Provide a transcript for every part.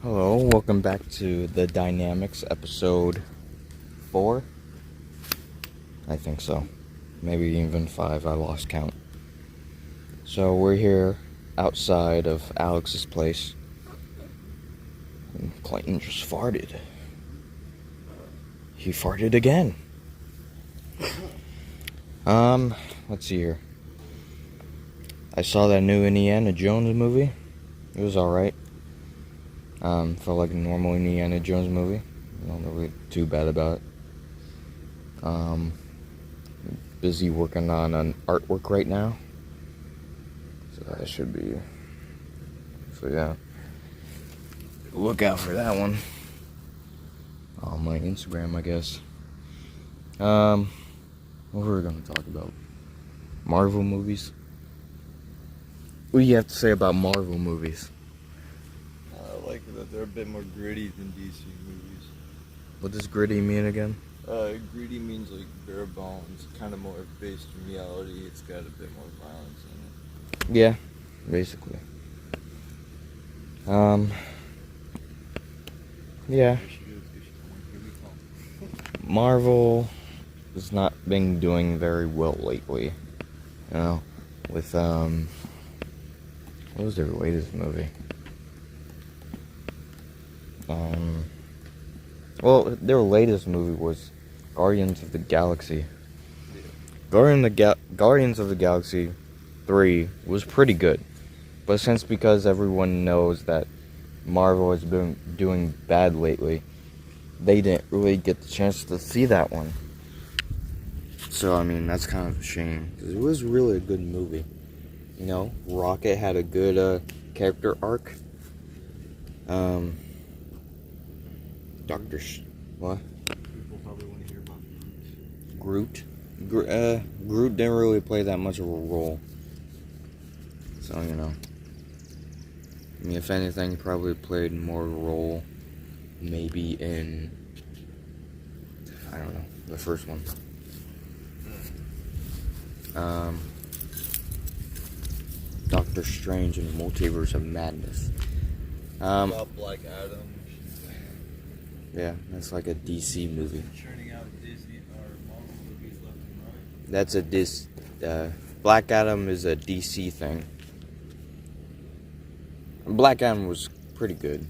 Hello, welcome back to The Dynamics, episode 4? I think so. Maybe even 5, I lost count. So we're here outside of Alex's place. And Clayton just farted. He farted again. Let's see here. I saw that new Indiana Jones movie. It was alright. Felt like a normal Indiana Jones movie. Not really too bad about it. Busy working on an artwork right now. So that should be... So yeah. Look out for that one. On my Instagram, I guess. What were we gonna talk about? Marvel movies? What do you have to say about Marvel movies? I like that they're a bit more gritty than DC movies. What does gritty mean again? Gritty means like bare bones, kind of more based in reality. It's got a bit more violence in it. Yeah, basically. Yeah. Marvel has not been doing very well lately. You know, with what was their latest movie? Well, their latest movie was Guardians of the Galaxy. Guardians of the Galaxy 3 was pretty good. But because everyone knows that Marvel has been doing bad lately, they didn't really get the chance to see that one. So, I mean, that's kind of a shame. Because it was really a good movie. You know, Rocket had a good character arc. What? People probably want to hear about Groot. Groot didn't really play that much of a role. So, you know. I mean, if anything, he probably played more of a role maybe in, I don't know, the first one. Doctor Strange and the Multiverse of Madness. about Black Adam. Yeah, that's like a DC movie. Churning out Disney or Marvel movies left and right. That's Black Adam is a DC thing. Black Adam was pretty good.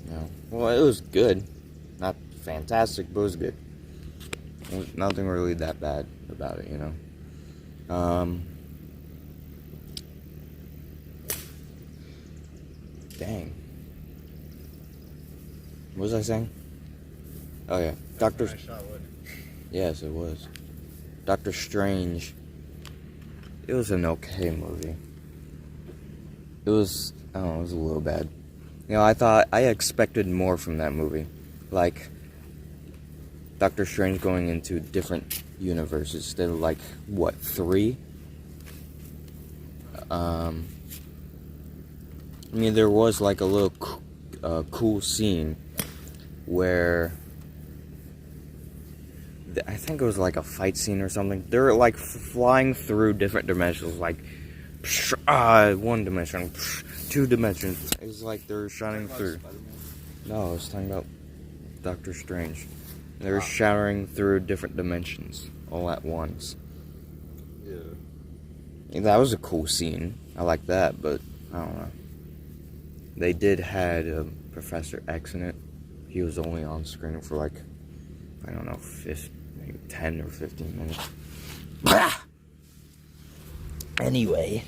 You know, well, it was good, not fantastic, but it was good. There was nothing really that bad about it, you know. Dang. What was I saying? Oh yeah, Yes, it was. Doctor Strange. It was an okay movie. It was, I don't know, it was a little bad. You know, I expected more from that movie. Like, Doctor Strange going into different universes instead of, like, what, 3? I mean, there was, like, a little cool scene where... I think it was like a fight scene or something. They're like flying through different dimensions, like one dimension, 2 dimensions. It's like they're shining through. No, I was talking about Doctor Strange. They're showering through different dimensions all at once. Yeah. That was a cool scene. I like that, but I don't know. They did had Professor X in it. He was only on screen for like, I don't know, 10 or 15 minutes. Anyway,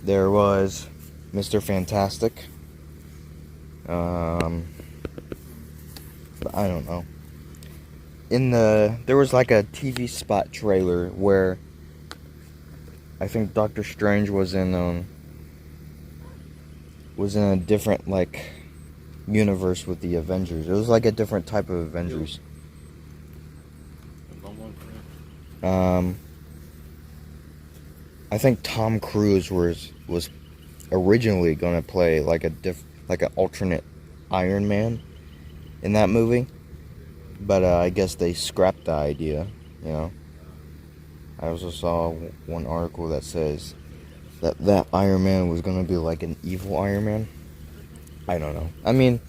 there was Mr. Fantastic. But I don't know. There was like a TV spot trailer where I think Doctor Strange was in a different like universe with the Avengers. It was like a different type of Avengers. I think Tom Cruise was originally gonna play like an alternate Iron Man in that movie, but I guess they scrapped the idea. You know, I also saw one article that says that Iron Man was gonna be like an evil Iron Man. I don't know. I mean,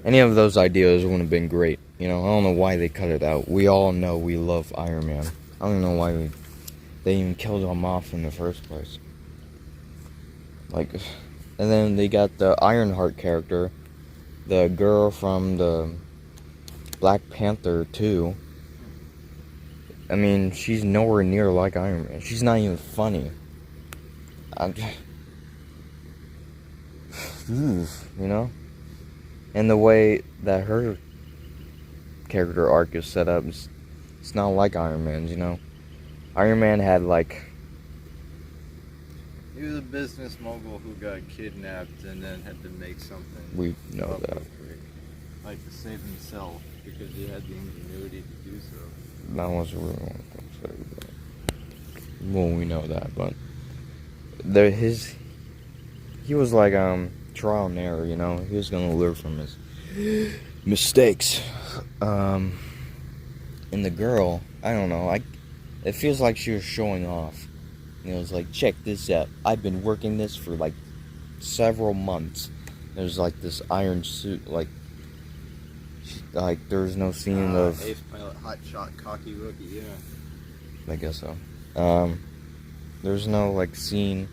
any of those ideas would have been great. You know, I don't know why they cut it out. We all know we love Iron Man. I don't know why they even killed him off in the first place. Like, and then they got the Ironheart character, the girl from the Black Panther 2. I mean, she's nowhere near like Iron Man. She's not even funny. You know? And the way that her character arc is set up, it's not like Iron Man's, you know? Iron Man had, like... He was a business mogul who got kidnapped and then had to make something. We know up that. real quick. Like to save himself because he had the ingenuity to do so. That was really what I was going to say. But, well, we know that, but... He was like, trial and error, you know? He was gonna learn from his mistakes. And the girl, I don't know, it feels like she was showing off. You know, it was like, check this out. I've been working this for like several months. There's like this iron suit, like there's no scene of... Ace pilot, hot shot, cocky rookie, yeah. I guess so. There's no like scene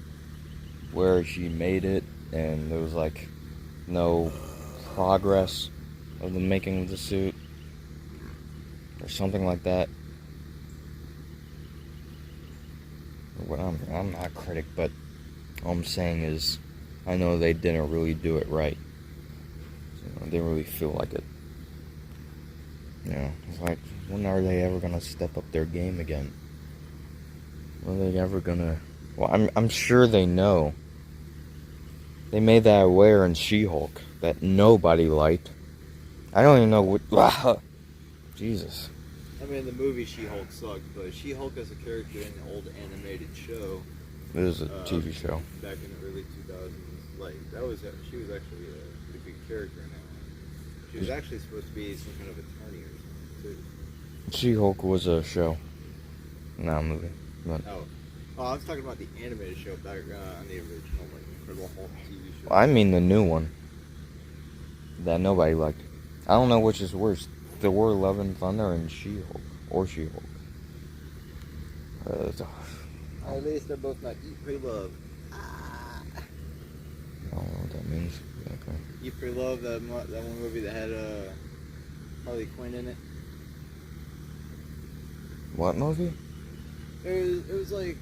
where she made it and there was like no progress of the making of the suit or something like that. What I'm not a critic, but all I'm saying is I know they didn't really do it right. You know, they didn't really feel like it. You know, it's like, when are they ever gonna step up their game again? When are they ever gonna... Well, I'm sure they know. They made that aware in She-Hulk that nobody liked. I don't even know what... Jesus. I mean, the movie She-Hulk sucked, but She-Hulk as a character in the old animated show. It was a TV show. Back in the early 2000s. Like, she was actually a pretty big character in that one. She was actually supposed to be some kind of attorney or something, too. She-Hulk was a show. Not a movie. But... Oh, I was talking about the animated show back on the original, like, Incredible Hulk TV show. I mean the new one. That nobody liked. I don't know which is worse. Thor, Love and Thunder, and She-Hulk. Or She-Hulk. At least they're both not Eat, Pray, Love. I don't know what that means. Okay. Eat, Pray, Love, that one movie that had Harley Quinn in it. What movie? It was like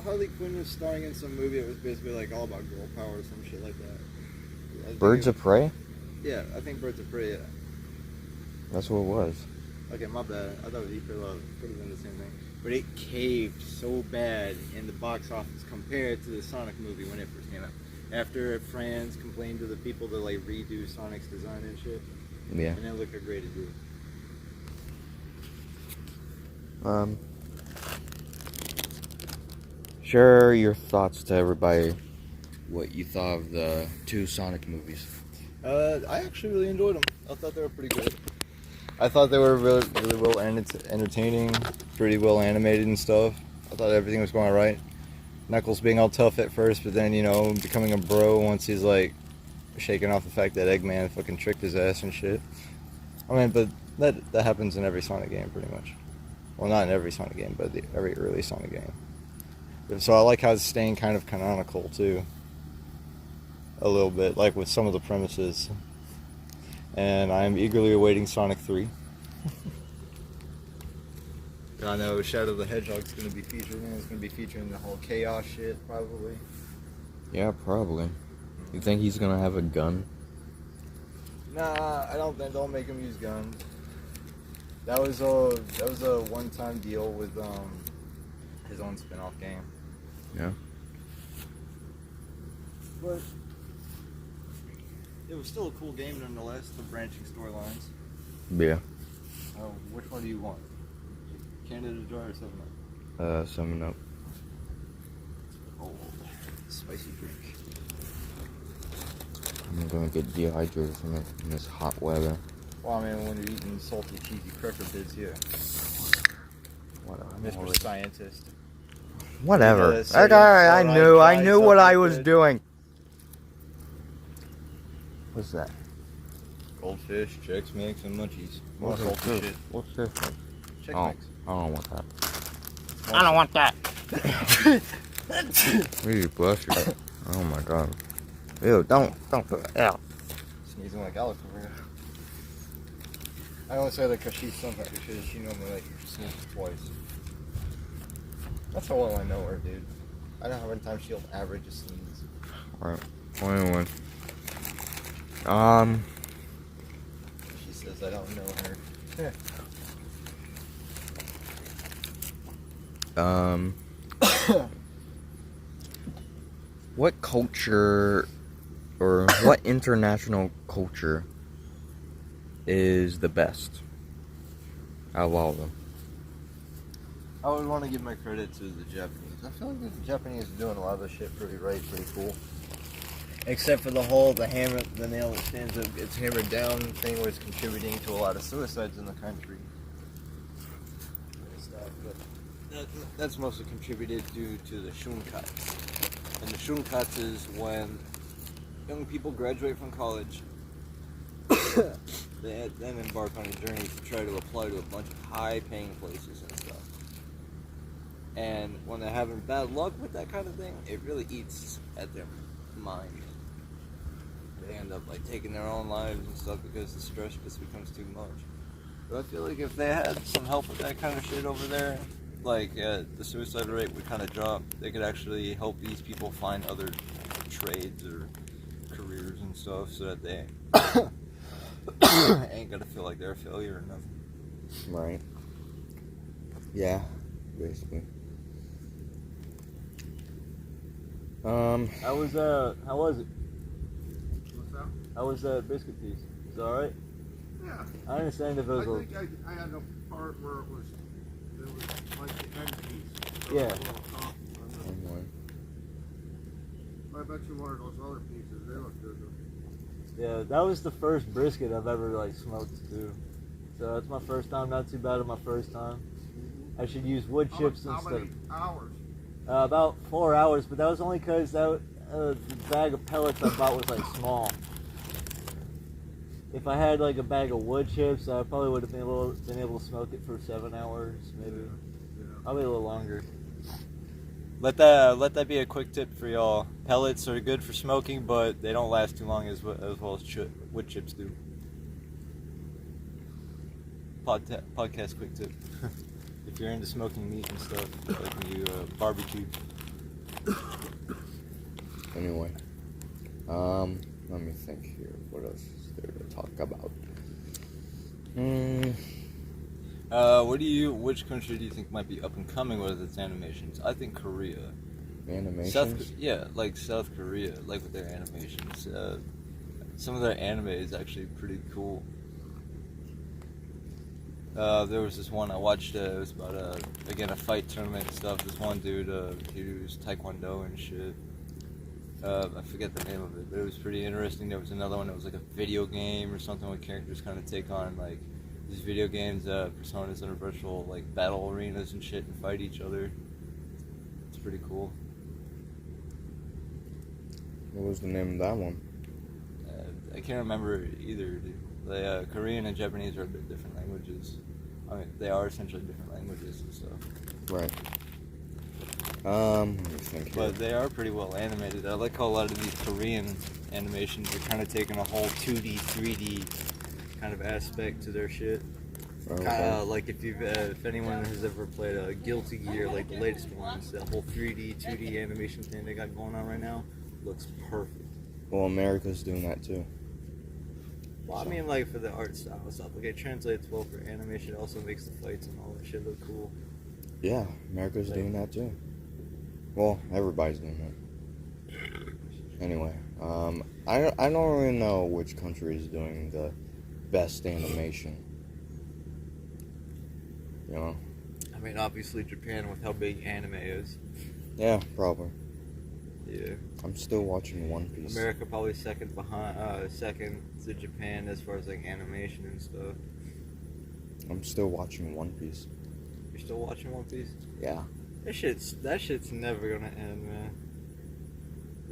Harley Quinn was starring in some movie that was basically like all about girl power or some shit like that. Birds of Prey? Yeah, I think Birds of Prey, yeah. That's what it was. Okay, my bad. I thought it was Eat, Pray, Love. Could have been the same thing. But it caved so bad in the box office compared to the Sonic movie when it first came out. After fans complained to the people to like redo Sonic's design and shit. Yeah. And then look how great it did. Share your thoughts to everybody. What you thought of the two Sonic movies? I actually really enjoyed them. I thought they were pretty good. I thought they were really, really well entertaining, pretty well animated and stuff. I thought everything was going right. Knuckles being all tough at first, but then, you know, becoming a bro once he's like shaking off the fact that Eggman fucking tricked his ass and shit. I mean, but that happens in every Sonic game pretty much. Well, not in every Sonic game, but every early Sonic game. So I like how it's staying kind of canonical too. A little bit, like with some of the premises. And I'm eagerly awaiting Sonic 3. I know Shadow the Hedgehog's going to be featured, and it's going to be featuring the whole chaos shit, probably. Yeah, probably. You think he's gonna have a gun? Nah, I don't think they'll make him use guns. That was a one-time deal with his own spin-off game. Yeah. But it was still a cool game nonetheless, the branching storylines. Yeah. Which one do you want? Canada Dry or 7-Up? 7-Up. Oh, spicy drink. I'm gonna get dehydrated from it in this hot weather. Well, I mean, when you're eating salty, cheesy cracker bits, yeah. Whatever. Mr. Scientist. Whatever. Yeah, I knew what I was doing. What's that? Goldfish, Chex Mix, and Munchies. More What's salty this? shit. What's this? Chex Oh, Mix. I don't want that. I don't want that. Ew, bless you. Oh my god. Ew, don't put it out. Sneezing like Alex over here. I only say that because she's sometimes, because she normally like sneezes twice. That's how well I know her, dude. I know how many times she'll average a sneeze. Alright. Well, anyway. She says I don't know her. What culture or what international culture is the best out of all of them? I would want to give my credit to the Japanese. I feel like the Japanese are doing a lot of the shit pretty right, pretty cool. Except for the nail that stands up, it's hammered down thing where it's contributing to a lot of suicides in the country. And stuff, but that's mostly contributed due to the Shunkatsu. And the Shunkatsu is when young people graduate from college, they then embark on a journey to try to apply to a bunch of high-paying places and stuff. And when they're having bad luck with that kind of thing, it really eats at their mind. They end up like taking their own lives and stuff because the stress just becomes too much. But I feel like if they had some help with that kind of shit over there, like the suicide rate would kind of drop. They could actually help these people find other trades or careers and stuff so that they ain't gonna feel like they're a failure or nothing. Right. Yeah, basically. How was it? What's that? How was that biscuit piece? Is it alright? Yeah. I understand if it I was a... think I had a part where it was like the end piece. Yeah. A little top on the- I bet you one of those other pieces, they look good though. Yeah, that was the first brisket I've ever like smoked too. So that's my first time. Not too bad on my first time. I should use wood chips How instead. many hours? About 4 hours, but that was only because the bag of pellets I bought was like small. If I had like a bag of wood chips, I probably would have been able to smoke it for 7 hours, maybe. Yeah. Probably a little longer. Let that be a quick tip for y'all. Pellets are good for smoking, but they don't last too long as well as wood chips do. Podcast quick tip. If you're into smoking meat and stuff, like when you barbecue. Anyway. Let me think here. What else is there to talk about? Which country do you think might be up and coming with its animations? I think Korea. Animations? Like South Korea, like with their animations. Some of their anime is actually pretty cool. There was this one I watched, it was about, again, a fight tournament and stuff. This one dude, he was Taekwondo and shit. I forget the name of it, but it was pretty interesting. There was another one that was like a video game or something where characters kind of take on, like, these video games, personas in a virtual, like, battle arenas and shit and fight each other. It's pretty cool. What was the name of that one? I can't remember either, dude. The Korean and Japanese are a bit different languages. I mean, they are essentially different languages and stuff. Right. Let me think here. But they are pretty well animated. I like how a lot of these Korean animations are kind of taking a whole 2D, 3D kind of aspect to their shit. Okay. Like if anyone has ever played a Guilty Gear, like the latest ones, that whole 3D, 2D animation thing they got going on right now looks perfect. Well, America's doing that too. Well, I mean, like for the art style and stuff. Like it translates well for animation. It also makes the fights and all that shit look cool. Yeah, America's doing that too. Well, everybody's doing that. Anyway, I don't really know which country is doing the best animation. You know? I mean, obviously Japan with how big anime is. Yeah, probably. Yeah. I'm still watching One Piece. America probably second to Japan as far as like animation and stuff. I'm still watching One Piece. You're still watching One Piece? Yeah. That shit's never gonna end, man.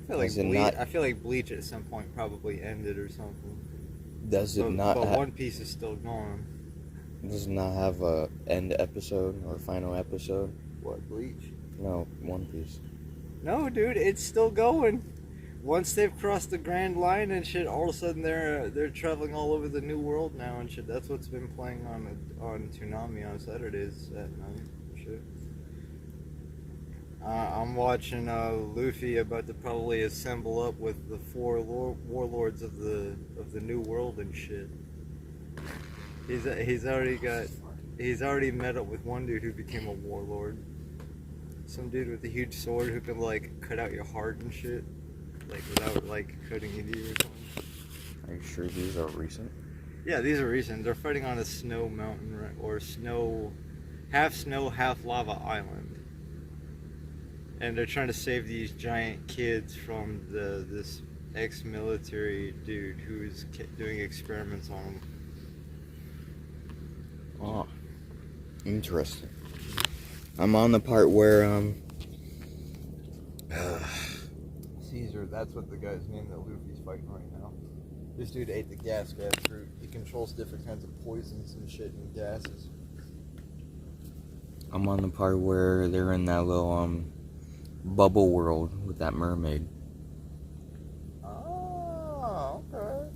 Does it not? I feel like Bleach at some point probably ended or something. Does it But, not? but One Piece is still going. Does it not have a end episode or final episode? What, Bleach? No, One Piece. No, dude, it's still going. Once they've crossed the Grand Line and shit, all of a sudden they're traveling all over the New World now and shit. That's what's been playing on Toonami on Saturdays at night and shit. I'm watching Luffy about to probably assemble up with the four warlords of the New World and shit. He's already met up with one dude who became a warlord. Some dude with a huge sword who can like cut out your heart and shit, like without like cutting into you or something. Are you sure these are recent? Yeah, these are recent. They're fighting on a snow mountain or half lava island. And they're trying to save these giant kids from this ex-military dude who's doing experiments on them. Oh, interesting. I'm on the part where Caesar, that's what the guy's name that Luffy's fighting right now. This dude ate the gas fruit. He controls different kinds of poisons and shit and gases. I'm on the part where they're in that little bubble world with that mermaid. Oh, okay.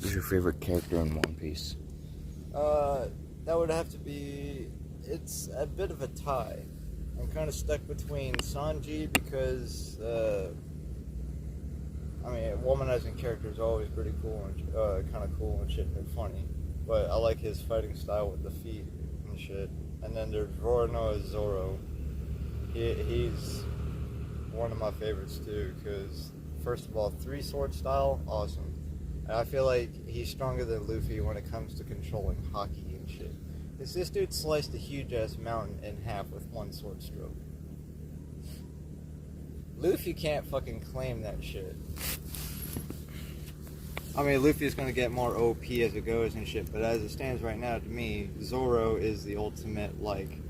Who's your favorite character in One Piece? That would have to be. It's a bit of a tie. I'm kind of stuck between Sanji because, I mean, womanizing characters are always pretty cool and kind of cool and shit and funny. But I like his fighting style with the feet and shit. And then there's Roronoa Zoro. He's one of my favorites too because, first of all, 3-sword style, awesome. And I feel like he's stronger than Luffy when it comes to controlling hockey and shit. Because this dude sliced a huge-ass mountain in half with one sword stroke. Luffy can't fucking claim that shit. I mean, Luffy's gonna get more OP as it goes and shit, but as it stands right now, to me, Zoro is the ultimate, like,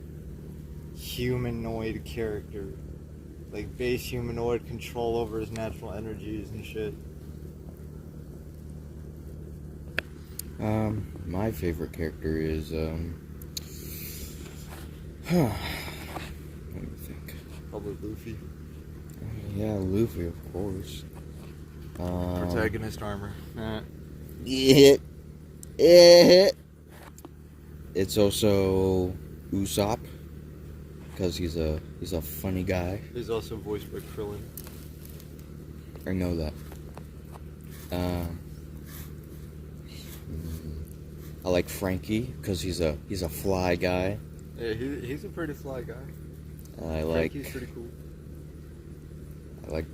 humanoid character. Like, base humanoid, control over his natural energies and shit. My favorite character is, let me think. Probably Luffy. Yeah, Luffy, of course. Protagonist armor. Yeah. It's also Usopp, because he's a funny guy. He's also voiced by Krillin. I know that. I like Frankie because he's a fly guy. Yeah, he's a pretty fly guy. I like. Frankie's pretty cool. I like.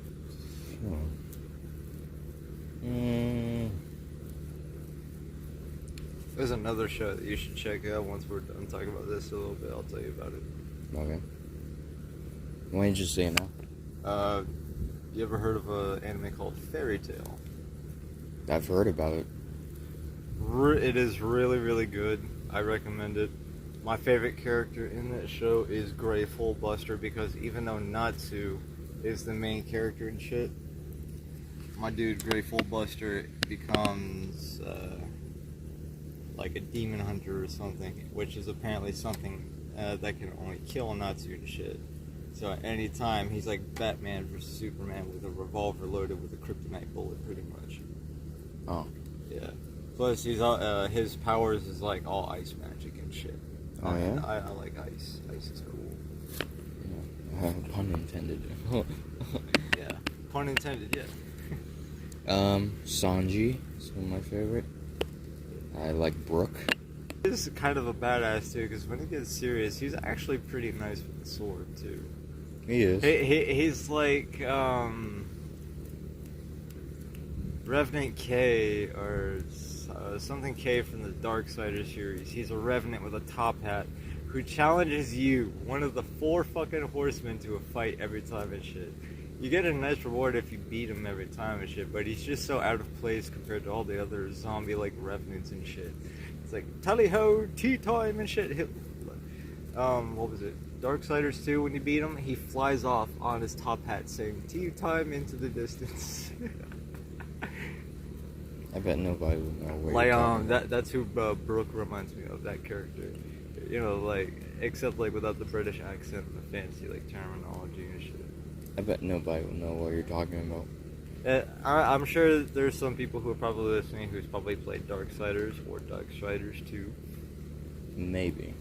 There's another show that you should check out once we're done talking about this a little bit. I'll tell you about it. Okay. Why didn't you say it now? You ever heard of an anime called Fairy Tail? I've heard about it. It is really, really good. I recommend it. My favorite character in that show is Grey Fullbuster because even though Natsu is the main character and shit, my dude Grey Fullbuster becomes like a demon hunter or something, which is apparently something that can only kill Natsu and shit. So at any time, he's like Batman versus Superman with a revolver loaded with a kryptonite bullet, pretty much. Oh. Yeah. Plus, his powers is like all ice magic and shit. Oh, yeah? I like ice. Ice is cool. Yeah. Pun intended. Yeah. Pun intended, yeah. Sanji is one of my favorite. I like Brook. He's kind of a badass too, because when he gets serious, he's actually pretty nice with the sword too. He is. He's like Revenant K or something K from the Darksider series. He's a Revenant with a top hat who challenges you, one of the 4 fucking horsemen, to a fight every time and shit. You get a nice reward if you beat him every time and shit, but he's just so out of place compared to all the other zombie-like Revenants and shit. It's like, tally-ho, tea time and shit. What was it? Darksiders 2, when you beat him, he flies off on his top hat saying, "Tea time into the distance." I bet nobody would know what you're talking about. That's who Brooke reminds me of, that character. You know, like, except like without the British accent and the fancy like terminology and shit. I bet nobody will know what you're talking about. I'm sure there's some people who are probably listening who's probably played Darksiders or Darksiders 2. Maybe.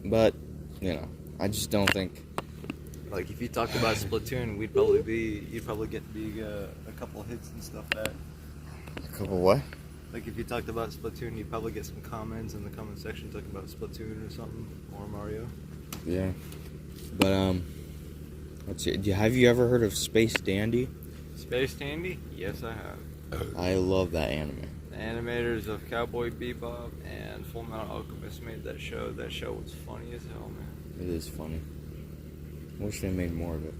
But, you know, I just don't think... Like, if you talked about Splatoon, you'd probably get a couple hits and stuff back. A couple what? Like, if you talked about Splatoon, you'd probably get some comments in the comment section talking about Splatoon or something, or Mario. Yeah. But, let's see. Have you ever heard of Space Dandy? Space Dandy? Yes, I have. I love that anime. The animators of Cowboy Bebop and Full Metal Alchemist made that show. That show was funny as hell, man. It is funny. Wish they made more of it.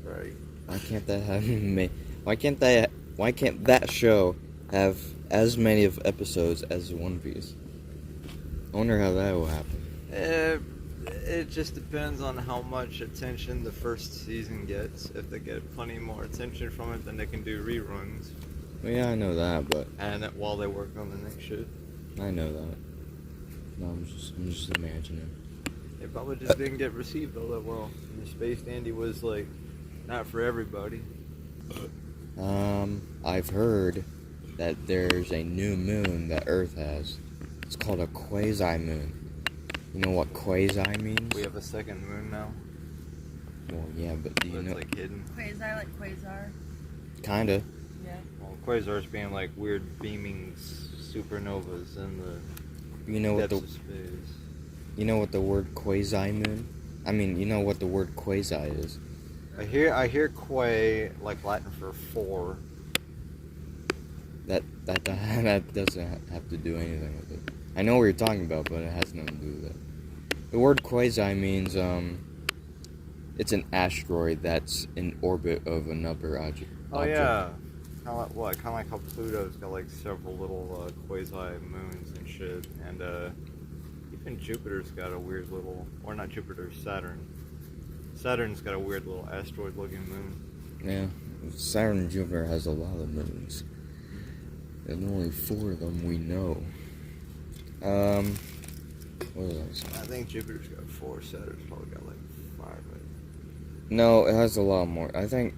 Right. Why can't that have made? Why can't that show have as many of episodes as One Piece? I wonder how that will happen. It just depends on how much attention the first season gets. If they get plenty more attention from it, then they can do reruns. Well, yeah, I know that, but And while they work on the next shit, I know that. No, I'm just imagining. it probably just didn't get received all that well. And the Space Dandy was like not for everybody. I've heard that there's a new moon that Earth has. It's called a quasi-moon. You know what quasi means? We have a second moon now. Well, yeah, but do you But it's know? like hidden. Quasar, like Quasar. Kinda. Yeah. Well, quasars being like weird beaming supernovas in the You know what depths the of space. you know what the word quasi-moon? I mean, you know what the word quasi is? I hear quay like Latin for four. That doesn't have to do anything with it. I know what you're talking about, but it has nothing to do with it. The word quasi means it's an asteroid that's in orbit of another object. Oh yeah, kind of like what? Kind of like how Pluto's got like several little quasi moons and shit, and even Jupiter's got a weird little, or not Jupiter, Saturn. Saturn's got a weird little asteroid-looking moon. Yeah, Saturn and Jupiter has a lot of moons, and only 4 of them we know. What else? I think Jupiter's got 4. Saturn's probably got like 5. Right? No, it has a lot more. I think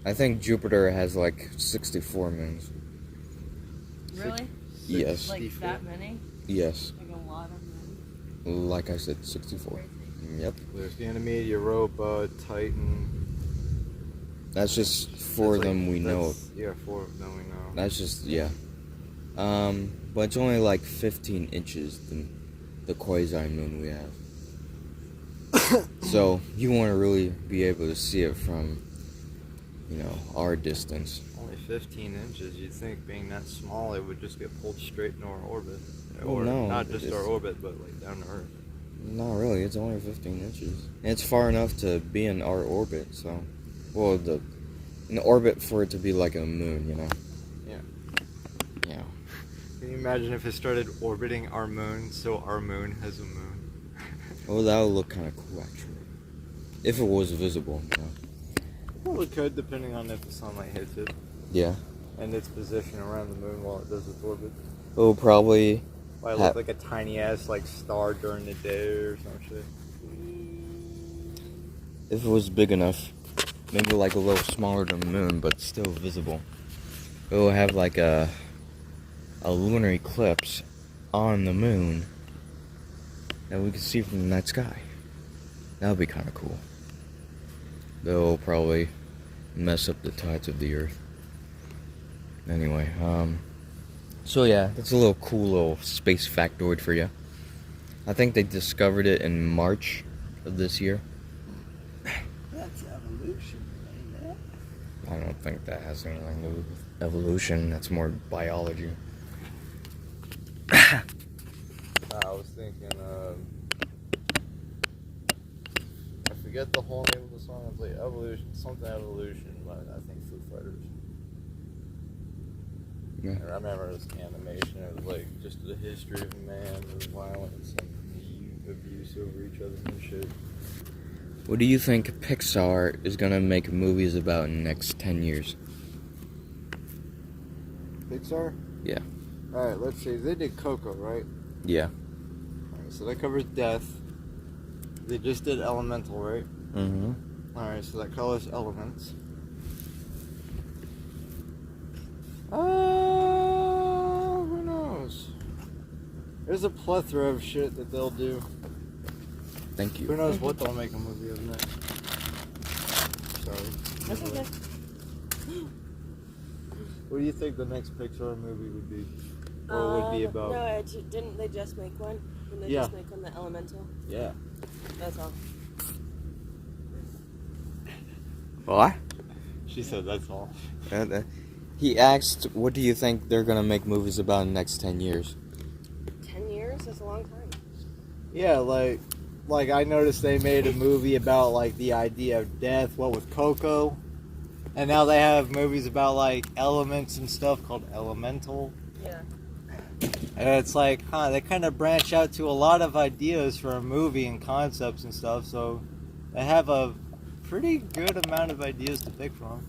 I think Jupiter has like 64 moons. Really? Yes. Like 64. that many? Yes. Like a lot of them. Like I said, 64. Yep. There's Ganymede, Europa, Titan. That's just 4 of That's them we know. that's- Yeah, 4 of them we know. That's just, yeah. But it's only like 15 inches, the quasi-moon we have. So, you want to really be able to see it from, you know, our distance. Only 15 inches. You'd think being that small, it would just get pulled straight into our orbit. Well, Or no, not just it's- our orbit, but like down to Earth. Not really, it's only 15 inches. And it's far enough to be in our orbit, so... Well, in orbit for it to be like a moon, you know? Yeah. Yeah. Can you imagine if it started orbiting our moon, so our moon has a moon? Well, that would look kind of cool, actually. If it was visible, you know? Well, it could, depending on if the sunlight hits it Yeah. and its position around the moon while it does its orbit. It will probably... Might look like a tiny ass like star during the day or some shit. If it was big enough, maybe like a little smaller than the moon, but still visible. It will have like a lunar eclipse on the moon that we can see from the night sky. That would be kind of cool. They'll probably mess up the tides of the Earth. Anyway, so yeah, that's a little cool little space factoid for you. I think they discovered it in March of this year. That's evolution, ain't it? I don't think that has anything to do with evolution. That's more biology. I was thinking, I forget the whole name of the song. It's like Evolution, something Evolution, but I think Foo Fighters. Yeah. I remember this animation. It was like just the history of man, the violence, and the abuse over each other and shit. What do you think Pixar is gonna make movies about in the next 10 years? Pixar? Yeah. Alright, let's see. They did Coco, right? Yeah. Alright, so that covers death. They just did Elemental, right? Mm-hmm. Alright, so that covers elements. Who knows? There's a plethora of shit that they'll do. Thank you. Who knows what they'll make a movie of next? Sorry. That's okay. What do you think the next Pixar movie would be? Or would be about? No, didn't they just make one? Didn't they Yeah. just make one, the Elemental? Yeah. That's all. What? She said that's all. He asked, what do you think they're gonna make movies about in the next 10 years? 10 years? That's a long time. Yeah, like I noticed they made a movie about like the idea of death, what with Coco. And now they have movies about like elements and stuff called Elemental. Yeah. And it's like, they kind of branch out to a lot of ideas for a movie and concepts and stuff, so they have a pretty good amount of ideas to pick from.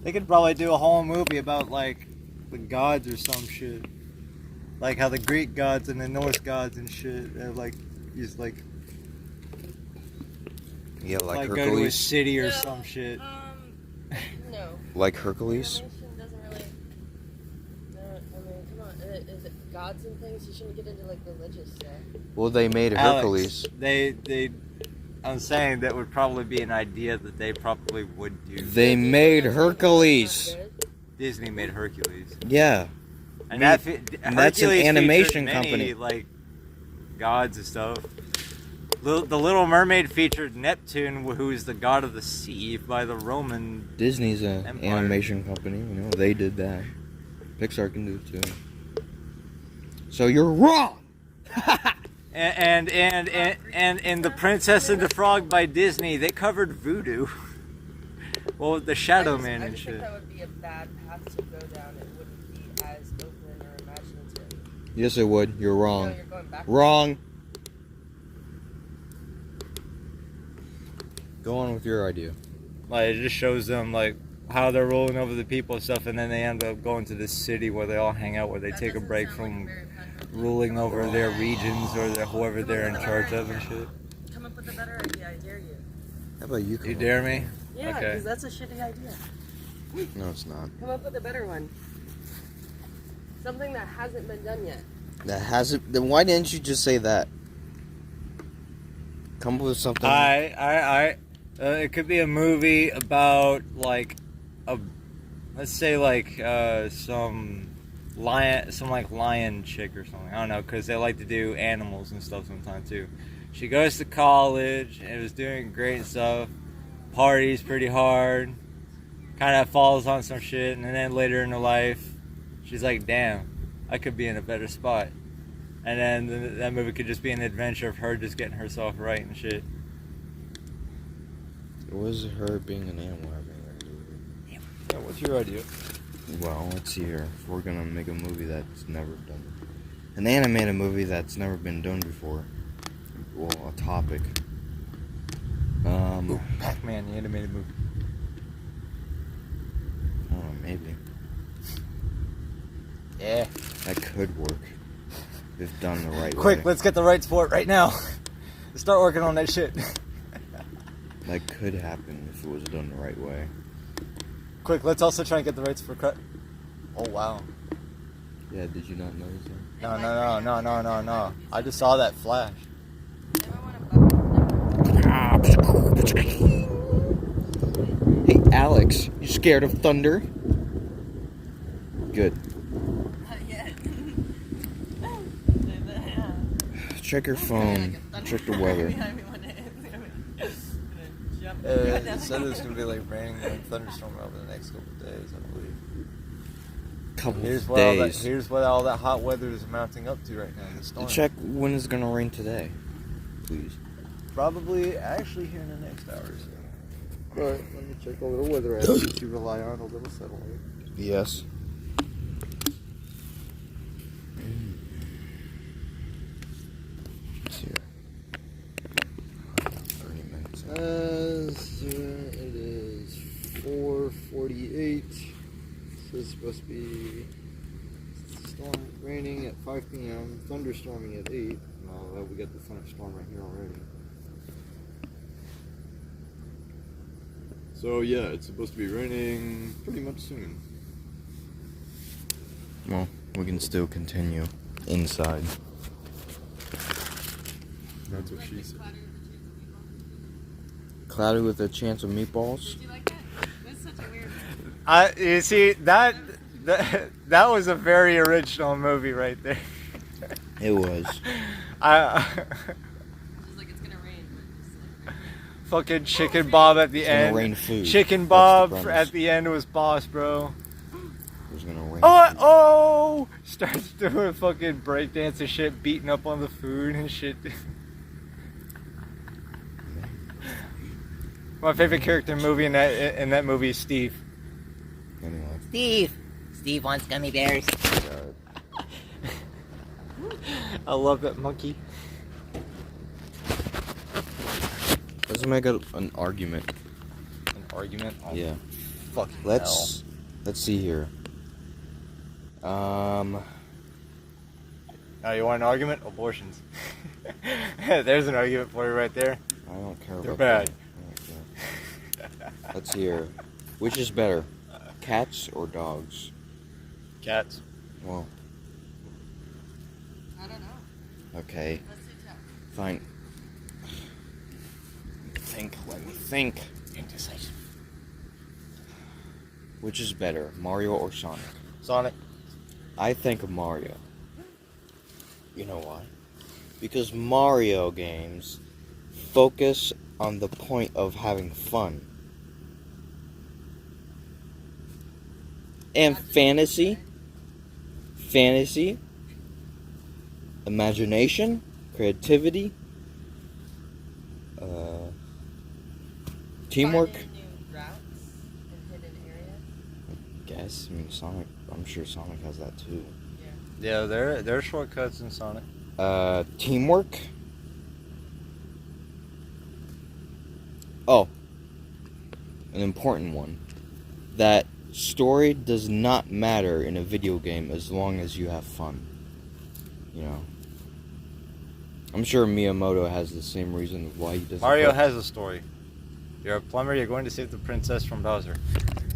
They could probably do a whole movie about like the gods or some shit. Like how the Greek gods and the Norse gods and shit, they're like, just like Yeah, like go to a Hercules. city or No, some shit. No. Like Hercules? Animation doesn't really. No, I mean, come on. Is it gods and things? You shouldn't get into like religious stuff. Well, they made Hercules. Alex, I'm saying that would probably be an idea that they probably would do. They made Hercules. Disney made Hercules. Yeah. And I that's an animation many, company. like gods and stuff. The Little Mermaid featured Neptune, who is the god of the sea, by the Roman. Disney's an Empire. animation company. You know, they did that. Pixar can do it too. So you're wrong. And the Princess and the Frog by Disney, they covered voodoo. Well, the Shadow Man I and just think shit. that would be a bad path to go down. It wouldn't be as open or imaginative. Yes, it would. You're wrong. No, you're going back. Wrong. Go on with your idea. Like, it just shows them like how they're ruling over the people and stuff, and then they end up going to this city where they all hang out, where they take a break from ruling over their regions or whoever they're in charge of and shit. Come up with a better idea. I dare you. How about you? You dare me? Yeah, Okay. because that's a shitty idea. No, it's not. Come up with a better one. Something that hasn't been done yet. That hasn't. Then why didn't you just say that? Come up with something. It could be a movie about like let's say like some lion chick or something. I don't know, because they like to do animals and stuff sometimes too. She goes to college and was doing great stuff, parties pretty hard, kind of falls on some shit, and then later in her life, she's like, damn, I could be in a better spot. And then that movie could just be an adventure of her just getting herself right and shit. It was her being an animal. Yeah, what's your idea? Well, let's see here. If we're gonna make a movie that's never done, an animated movie that's never been done before. Well, a topic. Pac-Man, the animated movie. Oh, maybe Yeah. that could work if done the right way. Quick, let's get the rights for it right now. Let's start working on that shit. That could happen if it was done the right way. Quick, let's also try and get the rights for cut. Oh wow. Yeah, did you not notice that? No. I just saw that flash. Hey, Alex, you scared of thunder? Good. Check your phone. Check the weather. It said it was gonna be like raining and thunderstorm over the next couple of days, I believe. Couple Here's of what days. here's what all that hot weather is mounting up to right now. The storm. Check when it's gonna rain today, please. Probably actually here in the next hour or so. But let me check a little weather app that you rely on, a little satellite. Yes. It is 4:48. So it's supposed to be raining at 5 p.m. Thunderstorming at 8. No, we got the thunderstorm right here already. So yeah, it's supposed to be raining pretty much soon. Well, we can still continue inside. That's what she said. Cloudy with a chance of meatballs. Did you like that? That's such a weird one. You see that was a very original movie right there. It was. Just like it's gonna rain. But just like, Fucking Chicken Bob at the It's gonna end. rain food. Chicken That's Bob the premise. at the end was boss, bro. It was gonna rain. Oh! Starts doing fucking breakdance and shit, beating up on the food and shit. My favorite character movie in that movie is Steve. Anyway. Steve wants gummy bears. I love that monkey. Let's make an argument. An argument? Oh, Yeah. fucking Let's see here. Now you want an argument? Abortions. There's an argument for you right there. I don't care They're about bad. that. I don't care. Let's see here. Which is better, cats or dogs? Cats. Well, I don't know. okay, Let's do tough. fine. Let me think. Indecisive. Which is better, Mario or Sonic? Sonic. I think Mario. You know why? Because Mario games focus on the point of having fun. And fantasy, imagination, creativity, teamwork. Finding new routes and hidden areas. Guess. I mean, Sonic. I'm sure Sonic has that too. Yeah, there are shortcuts in Sonic. Teamwork. Oh, an important one. That story does not matter in a video game as long as you have fun. You know. I'm sure Miyamoto has the same reason why he doesn't. Mario put- has a story. You're a plumber. You're going to save the princess from Bowser.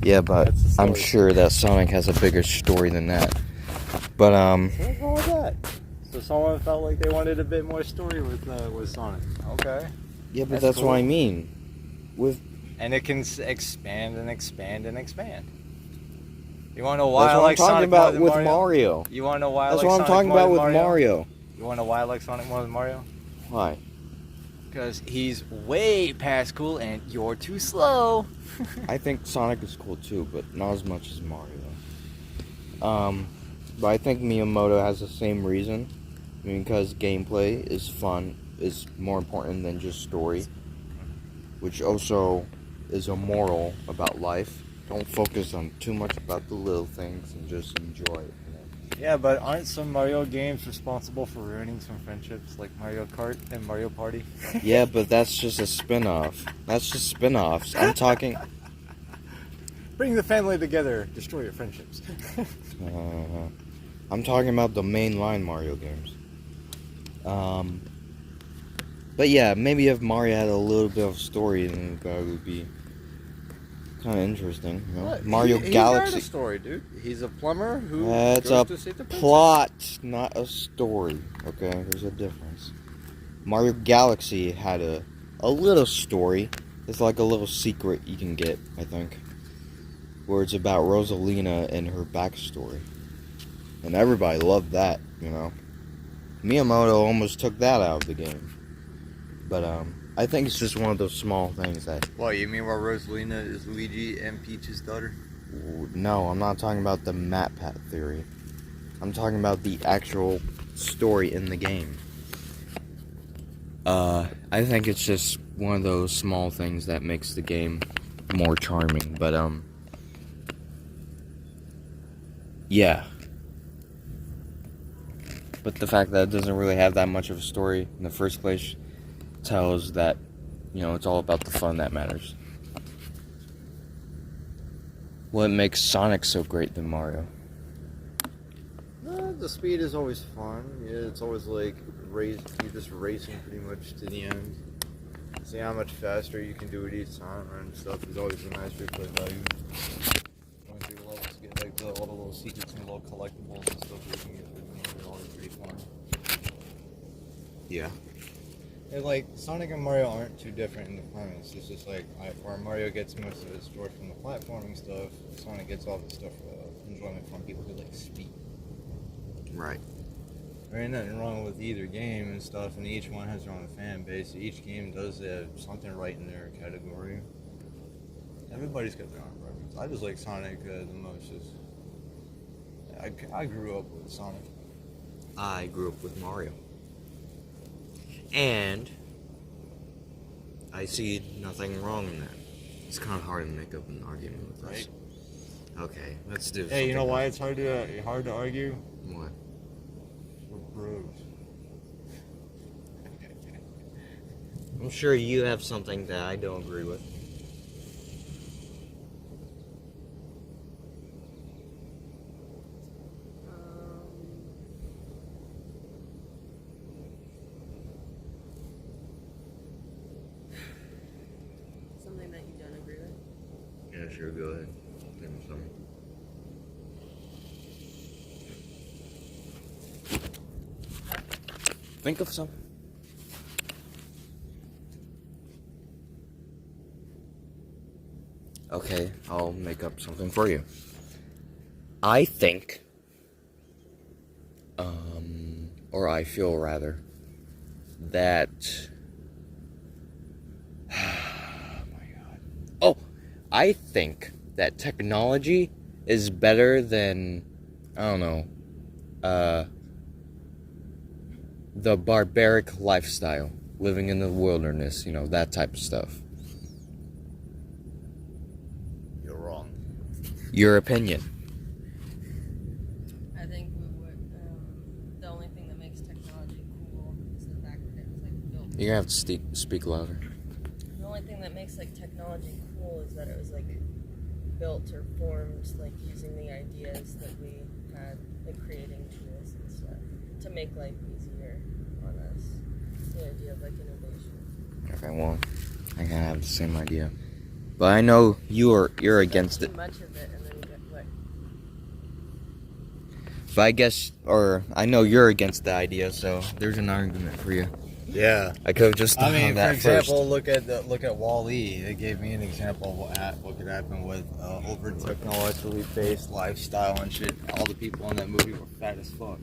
Yeah, but That's the I'm story. sure that Sonic has a bigger story than that. But What's wrong with that? So someone felt like they wanted a bit more story with Sonic. Okay. yeah, but That's that's what I cool. mean. With And it can expand and expand and expand. You want to know why that's I what like I'm talking Sonic about more than with Mario? Mario. You want to know why I That's like what I'm Sonic talking more about than with Mario. You want to know why I like Sonic more than Mario? Why? Because he's way past cool and you're too slow. I think Sonic is cool too, but not as much as Mario. But I think Miyamoto has the same reason. I mean, because gameplay is fun, is more important than just story. Which also is a moral about life. Don't focus on too much about the little things and just enjoy it. Yeah, but aren't some Mario games responsible for ruining some friendships, like Mario Kart and Mario Party? Yeah, but that's just a spin-off. That's just spin-offs. I'm talking... Bring the family together, destroy your friendships. I'm talking about the mainline Mario games. But yeah, maybe if Mario had a little bit of story, then that would be kind of interesting. You know? Mario He's Galaxy. got a story, dude. He's a plumber who That's goes a to save the princess. plot, not a story. Okay, there's a difference. Mario Galaxy had a little story. It's like a little secret you can get, I think, where it's about Rosalina and her backstory, and everybody loved that. You know, Miyamoto almost took that out of the game, but I think it's just one of those small things that. What, you mean where Rosalina is Luigi and Peach's daughter? No, I'm not talking about the map pat theory. I'm talking about the actual story in the game. I think it's just one of those small things that makes the game more charming, but yeah. But the fact that it doesn't really have that much of a story in the first place tells that You know, it's all about the fun that matters. What makes Sonic so great than Mario? The speed is always fun. Yeah, it's always like you're just racing pretty much to the end. See how much faster you can do it each time and stuff is always a nice replay value. Going through the levels, get like all the little secrets and little collectibles and stuff that you can get through them. They're always pretty fun. Yeah. And like Sonic and Mario aren't too different in the premise. It's just like where Mario gets most of his joy from the platforming stuff, Sonic gets all the stuff enjoyment from people who like speed. Right. There ain't nothing wrong with either game and stuff, and each one has their own fan base. Each game does have something right in their category. Everybody's got their own preference. I just like Sonic the most. I grew up with Sonic. I grew up with Mario. And I see nothing wrong in that. It's kind of hard to make up an argument with us. Right. Okay, let's do Hey, you know something why else. it's hard to argue? What? We're bros. I'm sure you have something that I don't agree with. Something that you don't agree with. Yeah, sure, go ahead. Give me some. Think of some. Okay, I'll make up something for you. I think, or I feel rather, that. Oh my god. Oh, I think that technology is better than, I don't know, the barbaric lifestyle, living in the wilderness, you know, that type of stuff. You're wrong. Your opinion. I think we would. The only thing that makes technology cool is the fact that it was like built. You're gonna have to speak louder. The only thing that makes like technology cool is that it was like built or formed like using the ideas that we had, like creating tools and stuff to make life easier on us. The idea of like innovation. Okay, well, I kind of have the same idea, but I know you're against Too it. much of it, and then you get what? But I guess, or I know you're against the idea, so there's an argument for you. Yeah. I could have just I done mean, for that example, look at Wall-E. It gave me an example of what could happen with over technologically based lifestyle and shit. All the people in that movie were fat as fuck.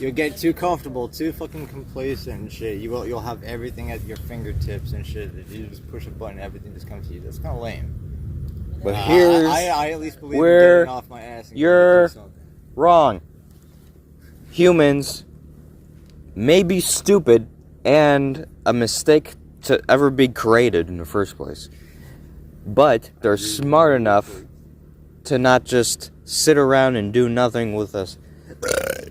You'll get too comfortable, too fucking complacent and shit. You'll have everything at your fingertips and shit. If you just push a button, everything just comes to you. That's kind of lame. But here's I at least believe where in getting off my ass and you're doing something. wrong. Humans may be stupid and a mistake to ever be created in the first place, but they're smart enough to not just sit around and do nothing with us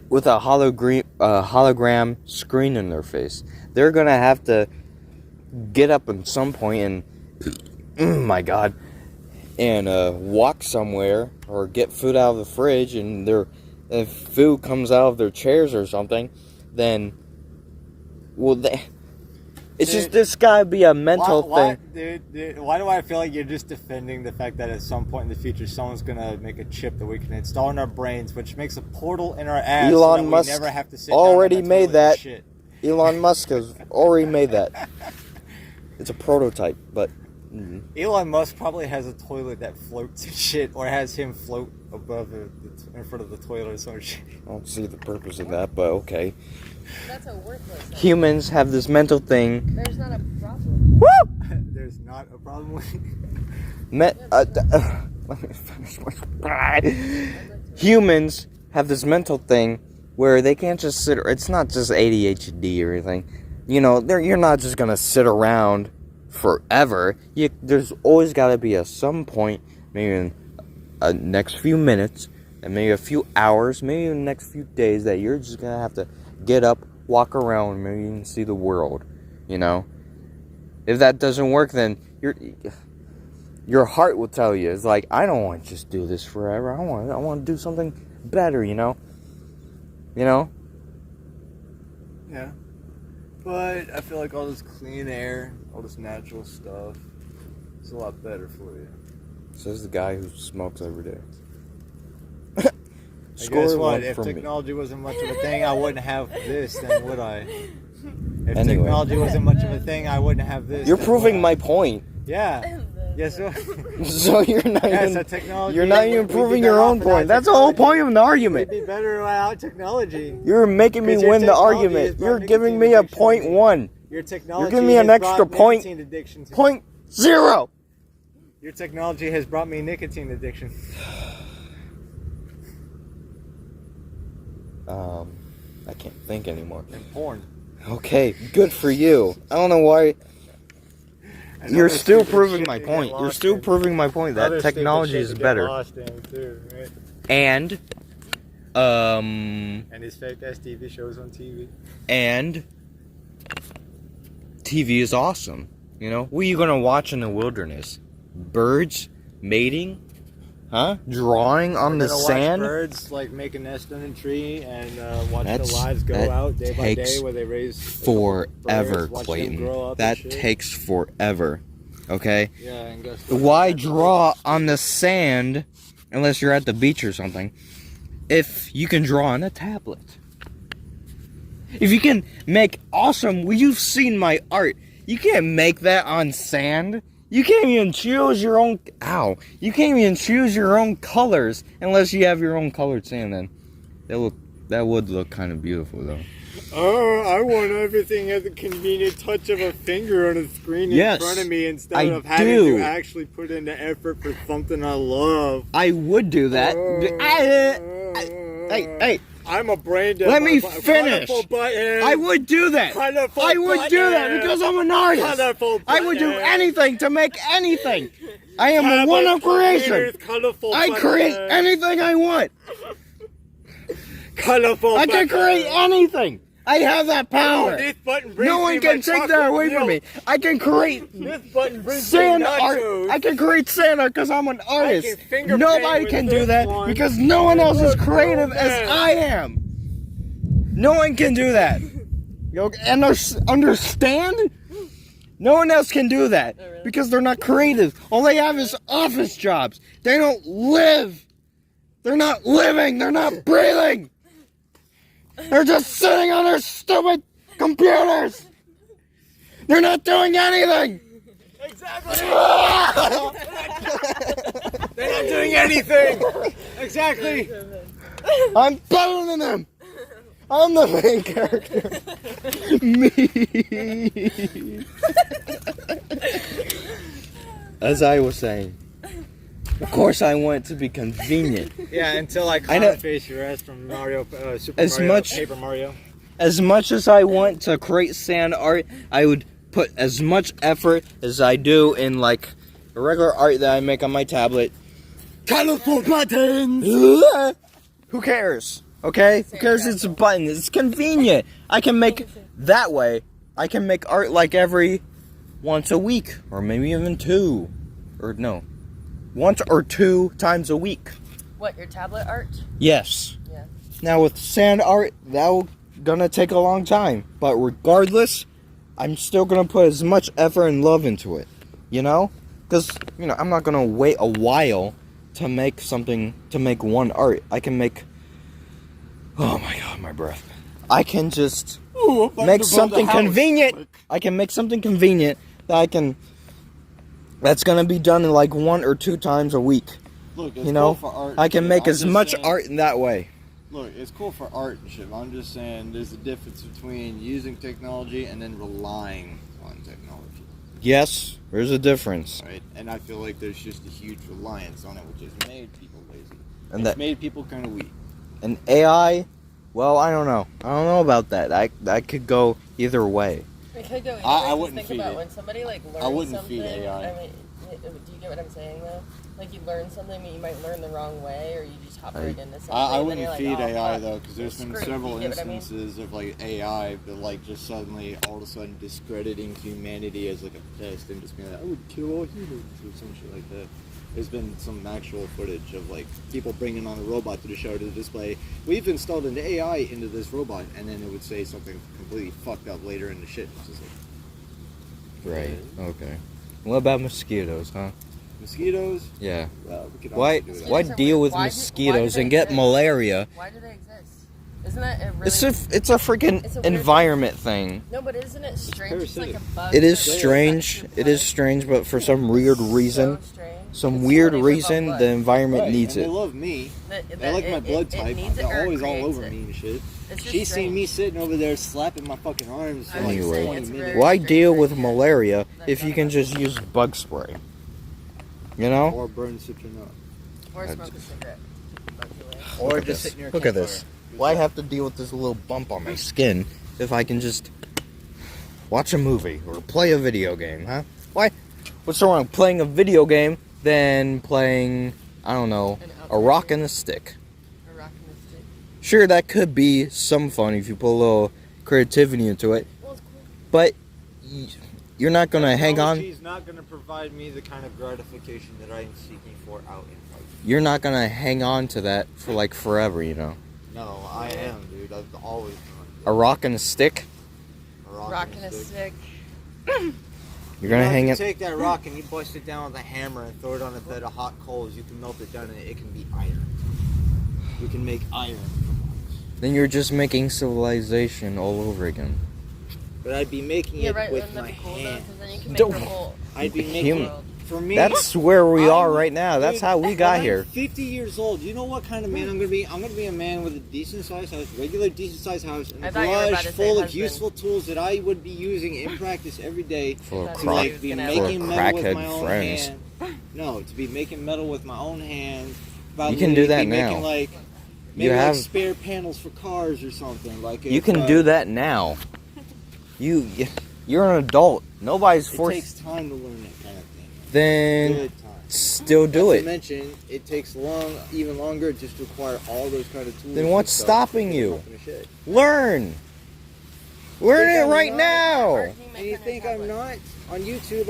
with a hologram screen in their face. They're gonna have to get up at some point and my god, and walk somewhere or get food out of the fridge, and if food comes out of their chairs or something, then it's just this gotta be a mental thing. Dude, why do I feel like you're just defending the fact that at some point in the future someone's gonna make a chip that we can install in our brains, which makes a portal in our ass so Elon that Musk we never have to sit already down on made toilet that. and shit. Elon Musk has already made that. It's a prototype, but Elon Musk probably has a toilet that floats and shit, or has him float above in front of the toilet or some shit. I don't see the purpose of that, but okay. That's a worthless idea. Humans have this mental thing. There's not a problem. There's not a problem with it. Let me finish my Humans have this mental thing where they can't just sit. It's not just ADHD or anything. You know, you're not just gonna sit around forever. There's always got to be some point, maybe in the next few minutes, and maybe a few hours, maybe in the next few days, that you're just gonna have to get up, walk around, maybe you can see the world, you know? If that doesn't work, then your heart will tell you, it's like, I don't want to just do this forever. I want to do something better, you know? You know? Yeah. But I feel like all this clean air, all this natural stuff, it's a lot better for you. Says the guy who smokes every day. And guess what? one If for me. technology wasn't much of a thing, I wouldn't have this, then would I? If Anyway. technology wasn't much of a thing, I wouldn't have this. You're then proving would my I? point. Yeah. Yes. Yeah, So you're not so even technology. you're not even we'd be proving better your off own without point. That's the whole technology. point of the argument. We'd be better without technology. You're making me 'Cause your win the technology argument. has brought You're giving me nicotine a addiction point to me. one. Your technology giving me an has extra brought point. nicotine addiction to me. Point 0. Your technology has brought me nicotine addiction. I can't think anymore. And porn. Okay, good for you. I don't know why. And You're other still stupid proving shit my to get point. You're lost still in. proving my point that Other stupid technology shit is to get better. lost in too, right? And And these fake ass TV shows on TV. and TV is awesome. You know, what are you gonna watch in the wilderness? Birds mating? Huh? Drawing on the We're gonna sand? watch birds like make a nest on a tree and watch That's- their lives go that out day by takes day where they raise a couple Forever, birds, watch them Clayton. grow up and That shit. takes forever. Okay? Yeah, and guess what? Why That's draw like- on the sand unless you're at the beach or something if you can draw on a tablet? If you can make awesome, well, you've seen my art. You can't make that on sand. You can't even choose your own. Ow! You can't even choose your own colors unless you have your own colored sand. Then that would look kind of beautiful, though. Oh, I want everything at the convenient touch of a finger on a screen Yes, in front of me instead I of having do. to actually put in the effort for something I love. I would do that. Hey! I'm a brain dead. Let me motherfucker. finish. Colorful button. I would do that. Colorful I would do that button. because I'm an artist. Colorful I would do button. anything to make anything. I am a one of creation. Colorful I button. create anything I want. Colorful I can button. create anything. I have that power. This button brings No one me can my take that chocolate away from me. milk. I can create This button brings sand me art. nachos. I can create sand art because I'm an artist. finger paint Nobody with can this do that one. because no one else is Look, creative oh, as man. I am. No one can do that. You understand? No one else can do that Oh, really? because they're not creative. All they have is office jobs. They don't live. They're not living. They're not breathing. They're just sitting on their stupid computers. They're not doing anything. Exactly. They're not doing anything. Exactly. I'm better than them. I'm the main character. Me. As I was saying, of course I want it to be convenient. Yeah, until I I know- face your ass from Mario, Super As Mario, much- Paper Mario. As much as I want to create sand art, I would put as much effort as I do in like the regular art that I make on my tablet. Colorful buttons! Who cares? Okay? Who cares it's a button? It's convenient. I can make that way. I can make art like every once a week. Or maybe even two. Or no. Once or two times a week. What, your tablet art? Yes. Yeah. Now with sand art, that'll gonna take a long time. But regardless, I'm still gonna put as much effort and love into it. You know? Because, you know, I'm not gonna wait a while to make something, to make one art. I can make... Oh my god, my breath. I can just make something convenient. I can make something convenient that that's gonna be done in like 1 or 2 times a week. Look, it's You know, cool for art. I can and make shit. as I'm just much saying- art in that way. Look, it's cool for art and shit. But I'm just saying there's a difference between using technology and then relying on technology, Yes, there's a difference. right? And I feel like there's just a huge reliance on it, which has made people lazy. And It's that made people kind of weak. and AI, well, I don't know. I don't know about that. That could go either way. It could go either I way. Just wouldn't think feed about it. when somebody like learns I wouldn't something. feed AI. I mean, Do you get what I'm saying though? Like you learn something, but you might learn the wrong way, or you just hop right into something. I and then you're wouldn't like, feed oh, AI fuck, though, because there's been screwed. several You get what I mean? instances of like AI that like just suddenly all of a sudden discrediting humanity as like a pest and just being like, I would kill all humans or some shit like that. There's been some actual footage of like people bringing on a robot to the show to display. We've installed an AI into this robot, and then it would say something completely fucked up later in the shit. It's just like, Right. Okay. What about mosquitoes, huh? mosquitoes. Yeah. Well, we could Why? also do that. Why deal with Why do mosquitoes they and get exist? malaria? Why do they exist? Isn't that a really? It's a freaking It's a weird- environment thing. No, but isn't it strange? It's like a parasitic. bug. It is that strange. affects It your is blood. strange, but for some weird reason, So strange. some It's weird funny, reason, blood. the environment Right, needs and it. They love me. That- They like my it- blood it type. needs it They're or it always all creates over it. me and shit. It's just She's seen me strange. sitting over there slapping my fucking arms for I'm like just Anyway. saying 20 it's minutes. very Why strange deal that with you- malaria that if you none can of just us- use bug spray? You know? Or burn citronella. Or smoke a cigarette. Bug you away. Or Look at just this. sit near a Look at campfire. this. Why have to deal with this little bump on my skin if I can just watch a movie or play a video game, huh? Why? What's wrong with playing a video game than playing, I don't know, An a rock and a stick? A rock and a stick. Sure, that could be some fun if you put a little creativity into it, Well, it's cool. but you're not gonna hang on. Technology's not going to provide me the kind of gratification that I am seeking for out in life. You're not gonna hang on to that for like forever, you know. No, I am, dude. I've always A rock and a stick, done Rock and a stick. you're gonna hang You it. take that rock and you bust it down with a hammer and throw it on a bed of hot coals. You can melt it down and it can be iron. We can make iron. Then you're just making civilization all over again. But I'd be making Yeah, it right. with Wouldn't that my be cool though? hand. Because then you can make Don't- the whole I'd be making Human. it for me. That's where we are I'm- right now. That's dude, how we got when I'm here. 50 years old. You know what kind of man I'm gonna be? I'm gonna be a man with a decent sized house, regular decent sized house, and I a thought you were about garage to say full of husband. useful tools that I would be using in practice every day. Full of That's To what crock, he like was be gonna for making metal with crackhead my own friends. hand. No, to be making metal with my own hands. You can do that be now. Making like You maybe have- like spare panels for cars or something. Like You if, can do that now. You're an adult. Nobody's It forced. takes time to learn that kind of thing. Then Good time. still do Not to it. mention, it takes even longer just to acquire all those kind of tools. Then and what's stuff stopping to you? open the shit. Learn. Learn Think it I'm right not? now. Or can And make you it on think your I'm tablet? not? On YouTube,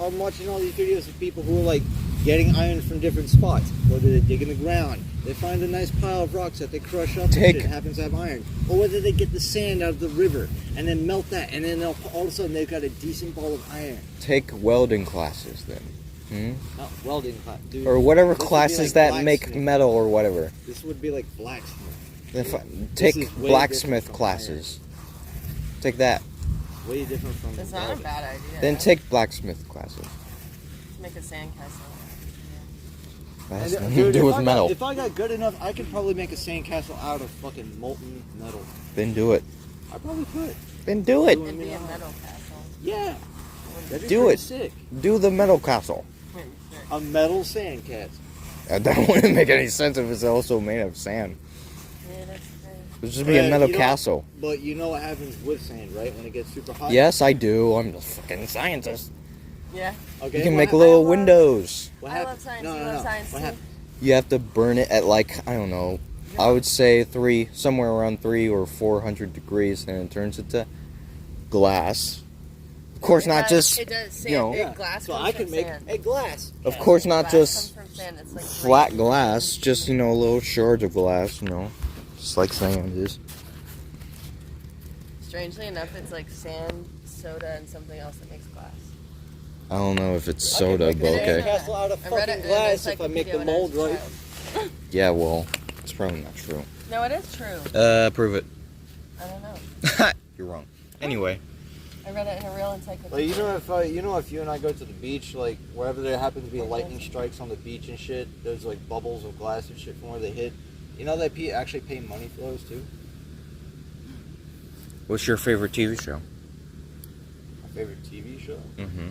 I'm watching all these videos of people who are like getting iron from different spots. Whether they dig in the ground, they find a nice pile of rocks that they crush up Take- and shit happens to have iron. Or whether they get the sand out of the river and then melt that, and then all of a sudden they've got a decent ball of iron. Take welding classes then. Not welding class, dude. Or whatever This would be classes like that make blacksmith. metal or whatever. This would be like blacksmith. Then Yeah. take is way different blacksmith from classes. Take that. Way different from It's not a welding. bad idea. Then take blacksmith classes. Make a sandcastle. That has And, nothing dude, to do if with I got- metal. If I got good enough, I could probably make a sandcastle out of fucking molten metal. Then do it. I probably could. Then do it. It'd be a metal castle. Yeah. That'd be Do pretty it. Sick. Do the metal castle. A metal sandcastle. That wouldn't make any sense if it's also made of sand. Yeah, that's great. It would just be a metal you know- castle. But you know what happens with sand, right? When it gets super hot. Yes, I do. I'm a fucking scientist. Yeah. Okay. You can what make hap- little love- windows. What I hap- love science. No, You no, love no. science What too? hap- You have to burn it at like, I don't know, I would say somewhere around 300 or 400 degrees, and it turns into glass. Of course, It not does- just, It does. Sand. you know, Yeah. Glass So comes I from can make sand. a glass. of course, not Glass just comes from sand. It's like flat green. glass, just, little shards of glass, just like sand is. Strangely enough, it's like sand, soda, and something else that makes glass. I don't know if it's I can soda, make but a okay. sandcastle out of I read it fucking in an glass if I make encyclopedia the when I was mold a right. child. Yeah, well, it's probably not true. No, it is true. Prove it. I don't know. You're wrong. Anyway, I read it in a real encyclopedia. Like if you and I go to the beach, like wherever there happen to be lightning strikes on the beach and shit, there's like bubbles of glass and shit from where they hit. You know they actually pay money for those too. what's your favorite TV show? My favorite TV show, Mm-hmm.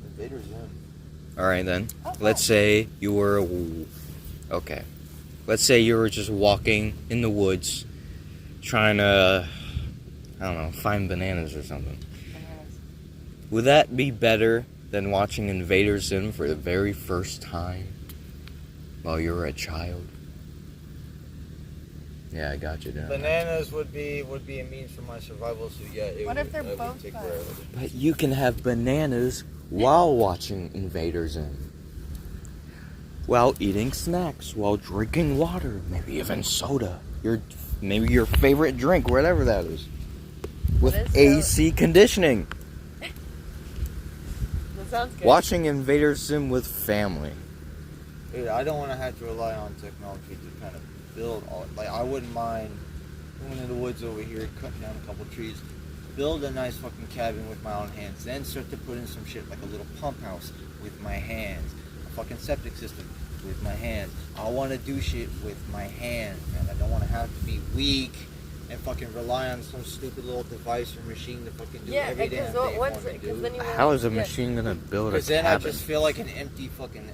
Invader Zim. All right, then. Oh, Let's say you were okay. Let's say you were just walking in the woods, trying to, I don't know, find bananas or something. Bananas. Would that be better than watching Invader Zim for the very first time while you were a child? Yeah, I got you down. Bananas would be a means for my survival. So yeah, it What would, if they're I would both take bad? priority. But you can have bananas while watching Invader Zim. While eating snacks, while drinking water, maybe even soda. Maybe your favorite drink, whatever that is. With What is AC conditioning. That sounds good. Watching Invader Zim with family. Dude, I don't want to have to rely on technology to kind of build all. Like, I wouldn't mind going in the woods over here, cutting down a couple trees, build a nice fucking cabin with my own hands, then start to put in some shit like a little pump house with my hands, a fucking septic system with my hands. I want to do shit with my hands, man. I don't want to have to be weak and fucking rely on some stupid little device or machine to fucking do Yeah, every damn because thing once, for me, because dude. then you won't- How is a yeah. machine gonna build a Because then I cabin? just feel like an empty fucking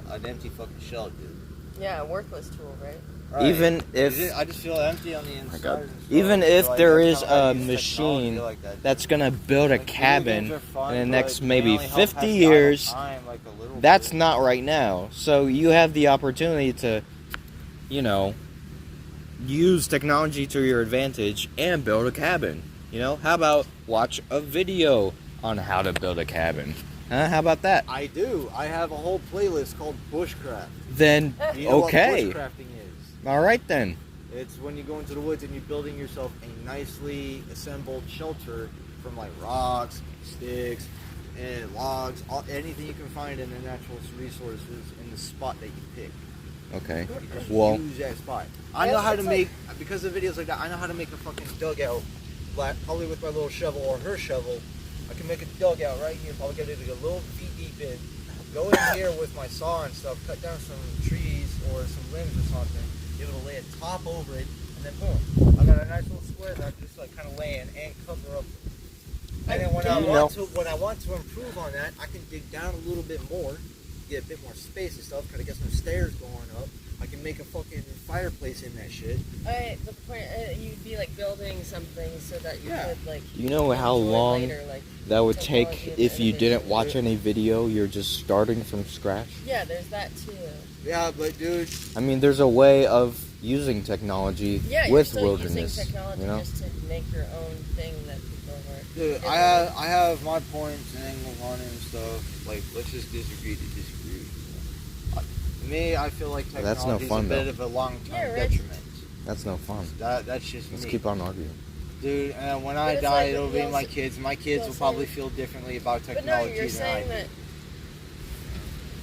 shell, dude. Yeah, a worthless tool, right? Right. Even if I just feel empty on the inside. God. and stuff. Even So, if like, there that's is kinda how I a use machine technology like that. that's gonna build a Like, video cabin games are fun, in the but next they maybe only help 50 pass the idle years, time, like, a little that's bit. not right now. So you have the opportunity to, you know, use technology to your advantage and build a cabin. You know, how about watch a video on how to build a cabin? Huh? How about that? I do. I have a whole playlist called Bushcraft. Then, Do you know okay. what bushcrafting is? All right then. It's when you go into the woods and you're building yourself a nicely assembled shelter from like rocks, sticks, and logs, anything you can find in the natural resources in the spot that you pick. Okay. You just Well, use that spot. I Yeah, know how to it's make, because of videos like that, I know how to make a fucking dugout, probably with my little shovel or her shovel. I can make a dugout right here, probably get it a little feet deep in. Go in here with my saw and stuff, cut down some trees or some limbs or something, be able to lay a top over it, and then boom, I got a nice little square that I just like kind of lay in and cover up. And then when I want to improve on that, I can dig down a little bit more, get a bit more space and stuff, kind of get some stairs going up. I can make a fucking fireplace in that shit. Alright, the point, you'd be like building something so that you Yeah. could like. you know how enjoy long later, like, that would technology take and if you didn't innovation. watch any video? You're just starting from scratch. Yeah, there's that too. Yeah, but dude, I mean, there's a way of using technology Yeah, you're with still wilderness. using technology You know, just to make your own thing that people weren't. dude, didn't I have my points and angles on it and stuff. Like, let's just disagree to disagree. Me, I feel like That's technology no fun, is a bit though. of a long-term Yeah, right. detriment. that's no fun. That's just Let's me. keep on arguing. Dude, and when But I it's die, like it'll be you'll my s- kids. My kids you'll will probably say- feel differently about But no, technology you're than I saying do. that.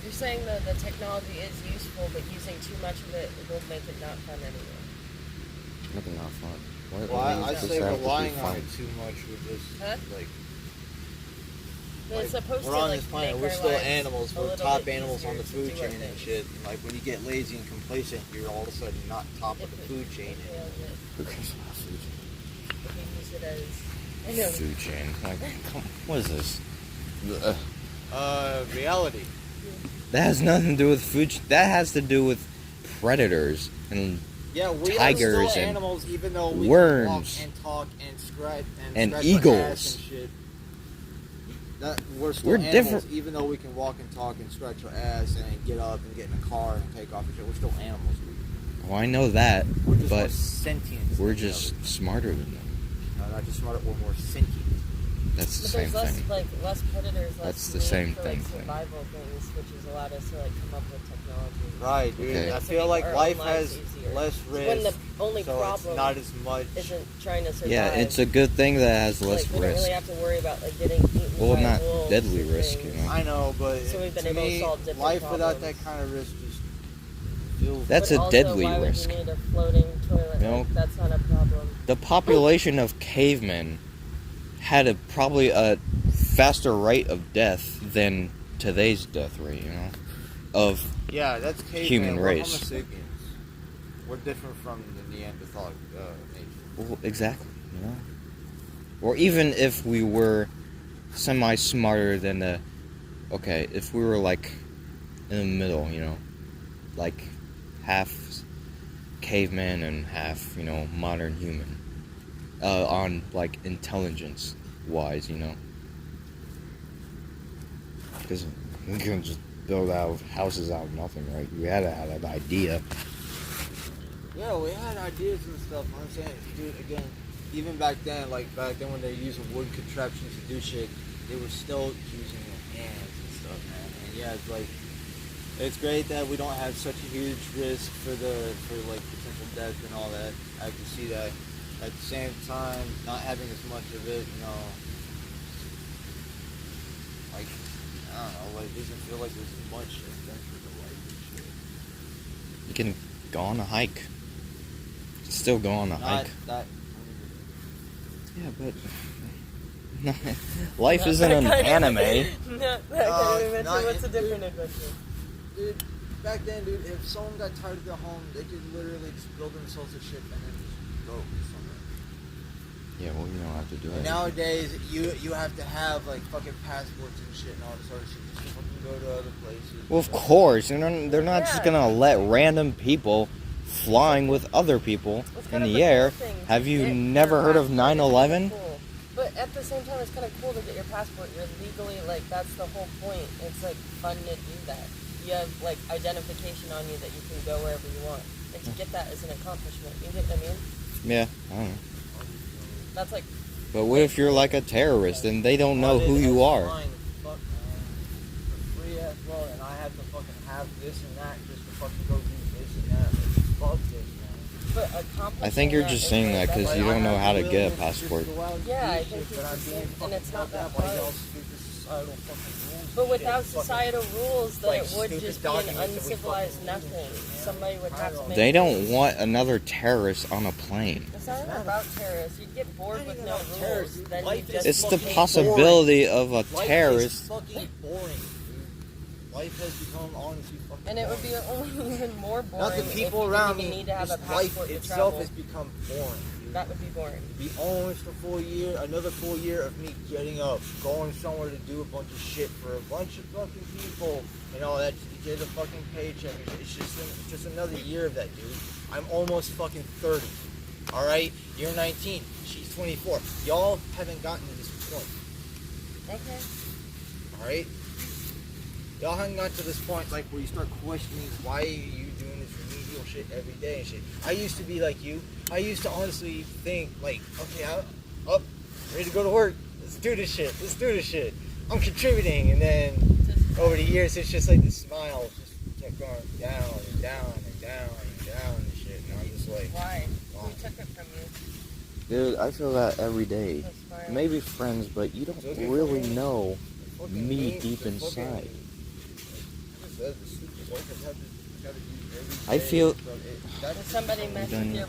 You're saying that the technology is useful, but using too much of it will make it not fun anyway. Nothing not fun. What, Well, what I does say this have to be relying on fun? it too much would just, Huh? like, But it's supposed we're to on like this planet. make We're our still lives animals. a We're little top bit animals on the easier to food do our chain and things. shit. And, like, when you get lazy and complacent, you're all of a sudden not top of the food chain. If Who cares about food you use it as. I chain? know. Food chain. Like, come, what is this? Reality. That has nothing to do with food. That has to do with predators and Yeah, we Tigers are still and animals, even though we worms can walk and talk and scratch and scratch eagles. our ass and shit. We're still We're animals, different. even though we can walk and talk and scratch our ass and get up and get in a car and take off and shit. We're still animals. well, I know that, We're just more but sentient. we're than the just smarter than them. others. No, not just smarter. We're more sentient. That's the But same there's less thing. like less predators, less That's the need same for, like, thing. survival things, which has allowed us to like come up with technology. Right, dude. Okay. I To feel make like our life own lives has easier. less When risk, the only so problem it's not as much. isn't trying to survive. Yeah, it's a good thing that has less like, we don't risk. really have to worry about like getting eaten Well, by not wolves deadly and risk, things. you know. I know, but So we've been to able to me, solve different life without problems. that kind of risk just feels. That's But a also, deadly why risk. Would you need a floating toilet? No. Like, that's not a problem. The population of cavemen had probably a faster rate of death than today's death rate, you know, of Yeah, that's caveman. Human We're race. Homo sapiens. We're different from the Neanderthal nation. well, exactly, you know, or even if we were semi-smarter than the, okay, if we were like in the middle, you know, like half caveman and half, you know, modern human, on like intelligence wise, you know. Because you couldn't just build out houses out of nothing, right? You had to have an idea. Yeah, we had ideas and stuff. I'm saying, dude, again, even back then when they were using wood contraptions to do shit, they were still using their hands and stuff, man. And yeah, it's like, it's great that we don't have such a huge risk for potential death and all that. I can see that. At the same time, not having as much of it, like, I don't know, like, it doesn't feel like there's much adventure to life and shit. You can go on a hike. Still go on a hike. That. Yeah, but life isn't an anime. No, that kind of adventure. not- What's a different adventure? Dude, back then, dude, if someone got tired of their home, they could literally just build themselves a ship and then just go somewhere. Yeah, well, you don't have to do And it. nowadays, you have to have like fucking passports and shit and all this other shit just to fucking go to other places. Well, of course, they're not just gonna let random people flying with other people It's in kind of the a air. cool thing. Have you Get never your heard of passport. 9/11? It's cool. But at the same time, it's kind of cool to get your passport. You're legally, like, that's the whole point. It's, like, fun to do that. You have, like, identification on you that you can go wherever you want. And to get that is an accomplishment. You get what I mean? Yeah, I don't know. That's, like, But what if you're like a terrorist and they don't know who you are? Fine, fuck, man. For free as well, and I have to fucking have this and that just to fucking go do this and that. Like, fuck this, man. but accomplishing I think you're that just is saying way that 'cause better. you don't know how to get a willingness passport. just to go out and Yeah, do I shit, think but it's I'm just being and fucking it's not held that by hard. y'all stupid societal fucking rules. But and without shit. Fucking- societal rules, then like, it would stupid just be an documents that we uncivilized fucking read and nothing. shit, man. Somebody would have to make They don't rules. want another terrorist on a plane. It's not even about terrorists. You'd get bored Not with even no about rules. terrorists, dude. Then Life you is just It's the fucking possibility of a Life terrorist. is fucking boring, dude. Life has become honestly fucking and it would boring. be only even more boring Not the if people you around didn't me. even need to have a Just life passport to itself travel. has become boring. Dude. That would be boring. To be almost a full year, another full year of me getting up, going somewhere to do a bunch of shit for a bunch of fucking people, and all that, to get a fucking paycheck. It's just another year of that, dude. I'm almost fucking 30. All right, you're 19. She's 24. Y'all haven't gotten to this point. Okay. All right. Y'all haven't got to this point like where you start questioning why are you doing this remedial shit every day and shit. I used to be like you. I used to honestly think like, okay, I'm up, ready to go to work. Let's do this shit. Let's do this shit. I'm contributing, and then over the years, it's just like the smile just kept going down and down and down and down and shit. And I'm just like, Why? Why? Who took it from you? Dude, I feel that every day. The smile. Maybe friends, but you don't It's okay. really know fucking me games, deep the inside. fucking- like I said, the stupid life I've had to gotta do every I day feel- from it. That's Did somebody just- mess done with it. your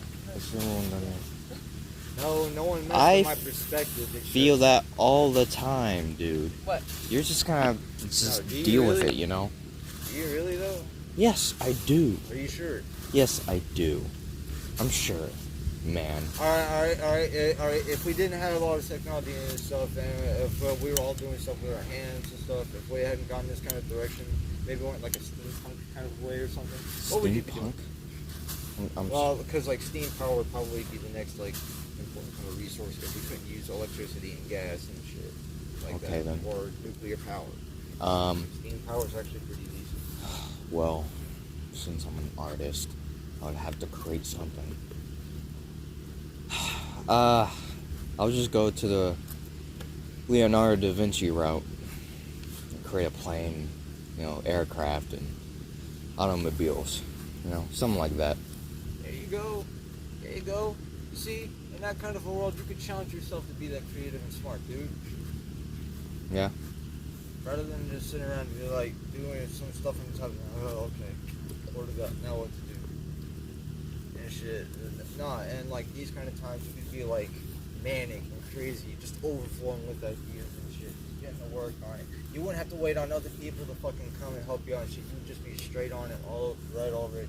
No one messed I with my perspective. It's Feel just- that all the time, dude. What? You're just gonna just do you deal with really? it, you know? Do you really though? Yes, I do. Are you sure? Yes, I do. I'm sure, man. All right. If we didn't have a lot of technology and stuff, and if we were all doing stuff with our hands and stuff, if we hadn't gone this kind of direction, maybe we went like a steampunk kind of way or something. What would you be doing? I'm Well, because like steam power would probably be the next like important kind of resource if we couldn't use electricity and gas and shit like Okay, that, then. or nuclear power. Steam power is actually pretty decent. well, since I'm an artist, I would have to create something. I'll just go to the Leonardo da Vinci route and create a plane, aircraft and automobiles, something like that. There you go. There you go. You see, in that kind of a world, you could challenge yourself to be that creative and smart, dude. Yeah. Rather than just sitting around and like doing some stuff and talking, oh, okay, what about now what to do? And shit. Nah, and like these kind of times, you could be like manic and crazy, just overflowing with ideas and shit, just getting to work on it. You wouldn't have to wait on other people to fucking come and help you out and shit. You would just be straight on it all right already.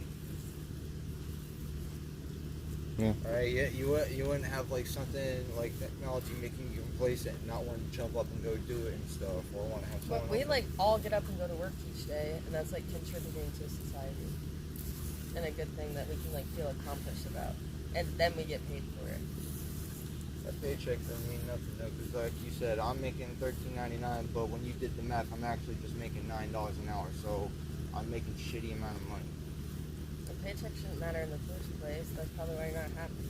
Yeah. Alright, yeah, you wouldn't have like something like technology making you complacent and not want to jump up and go do it and stuff, or want to have someone But we else- like all get up and go to work each day, and that's like contributing to society, and a good thing that we can like feel accomplished about, and then we get paid for it. That paycheck doesn't mean nothing though, because like you said, I'm making $13.99, but when you did the math, I'm actually just making $9 an hour, so I'm making shitty amount of money. The paycheck shouldn't matter in the first place. That's probably why you're not happy.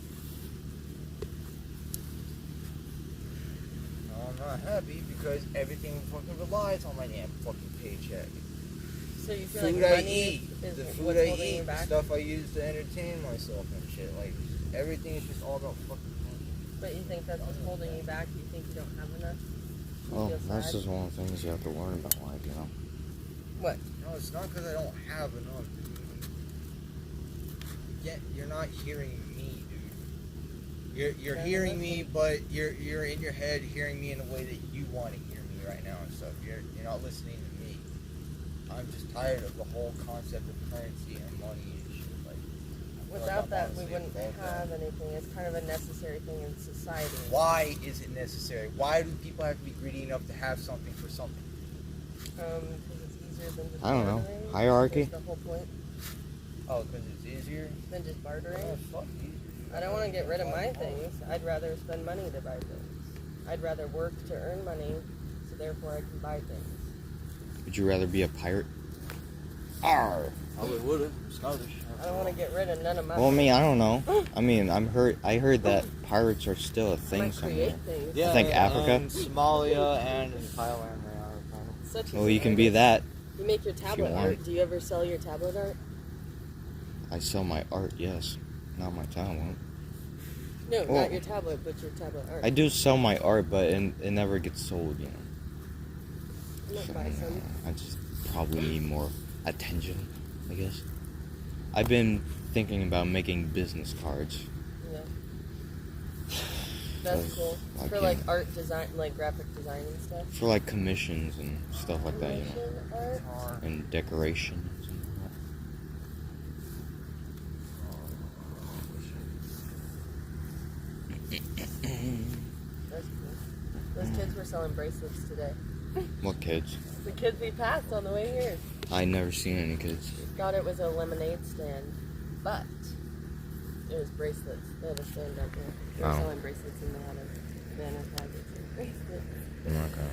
No, I'm not happy because everything fucking relies on my damn fucking paycheck. So you feel Food like I money eat, is the food what's I holding eat, you the back? stuff I use to entertain myself and shit. Like, everything is just all about fucking money. But you think that's what's holding you back? You think you don't have enough? You Well, feel that's sad? just one of the things you have to learn about life, you know. What? No, it's not because I don't have enough, dude. You're not hearing me, dude. You're Yeah, hearing listen. me, but you're in your head hearing me in a way that you want to hear me right now and stuff. You're not listening to me. I'm just tired of the whole concept of currency and money and shit. Like, I feel like Without I'm that, we honestly wouldn't above that. have anything. It's kind of a necessary thing in society. Why is it necessary? Why do people have to be greedy enough to have something for something? Because it's easier than just I don't know. bartering. Hierarchy? That's the whole point. Oh, because it's easier? Than just bartering. Oh, fuck you. I don't want to get rid of my things. I'd rather spend money to buy things. I'd rather work to earn money, so therefore I can buy things. Would you rather be a pirate? Arr! Probably would have. Scottish. I don't want to get rid of none of my. Well, I mean, I don't know. I mean, I heard that pirates are still a I thing might create somewhere. things. I think Africa. In Somalia and in Thailand they are. Kind of. Such Well, as you can an be artist. that. You make your tablet want. art. Do you ever sell your tablet art? I sell my art, yes. Not my talent. No, Well, not your tablet, but your tablet art. I do sell my art, but it never gets sold, you know. I might So, buy some. I just probably need more attention, I guess. I've been thinking about making business cards. Yeah. That's Because cool. I For like can- art design, like graphic design and stuff. For like commissions and stuff like that, you know. Commission art? And decoration and something like That's cool. Those kids were selling bracelets today. that. What kids? The kids we passed on the way here. I never seen any kids. God, it was a lemonade stand, but it was bracelets. They had a stand up there. They were Oh. selling bracelets and they had a banner tag that said bracelets. Okay.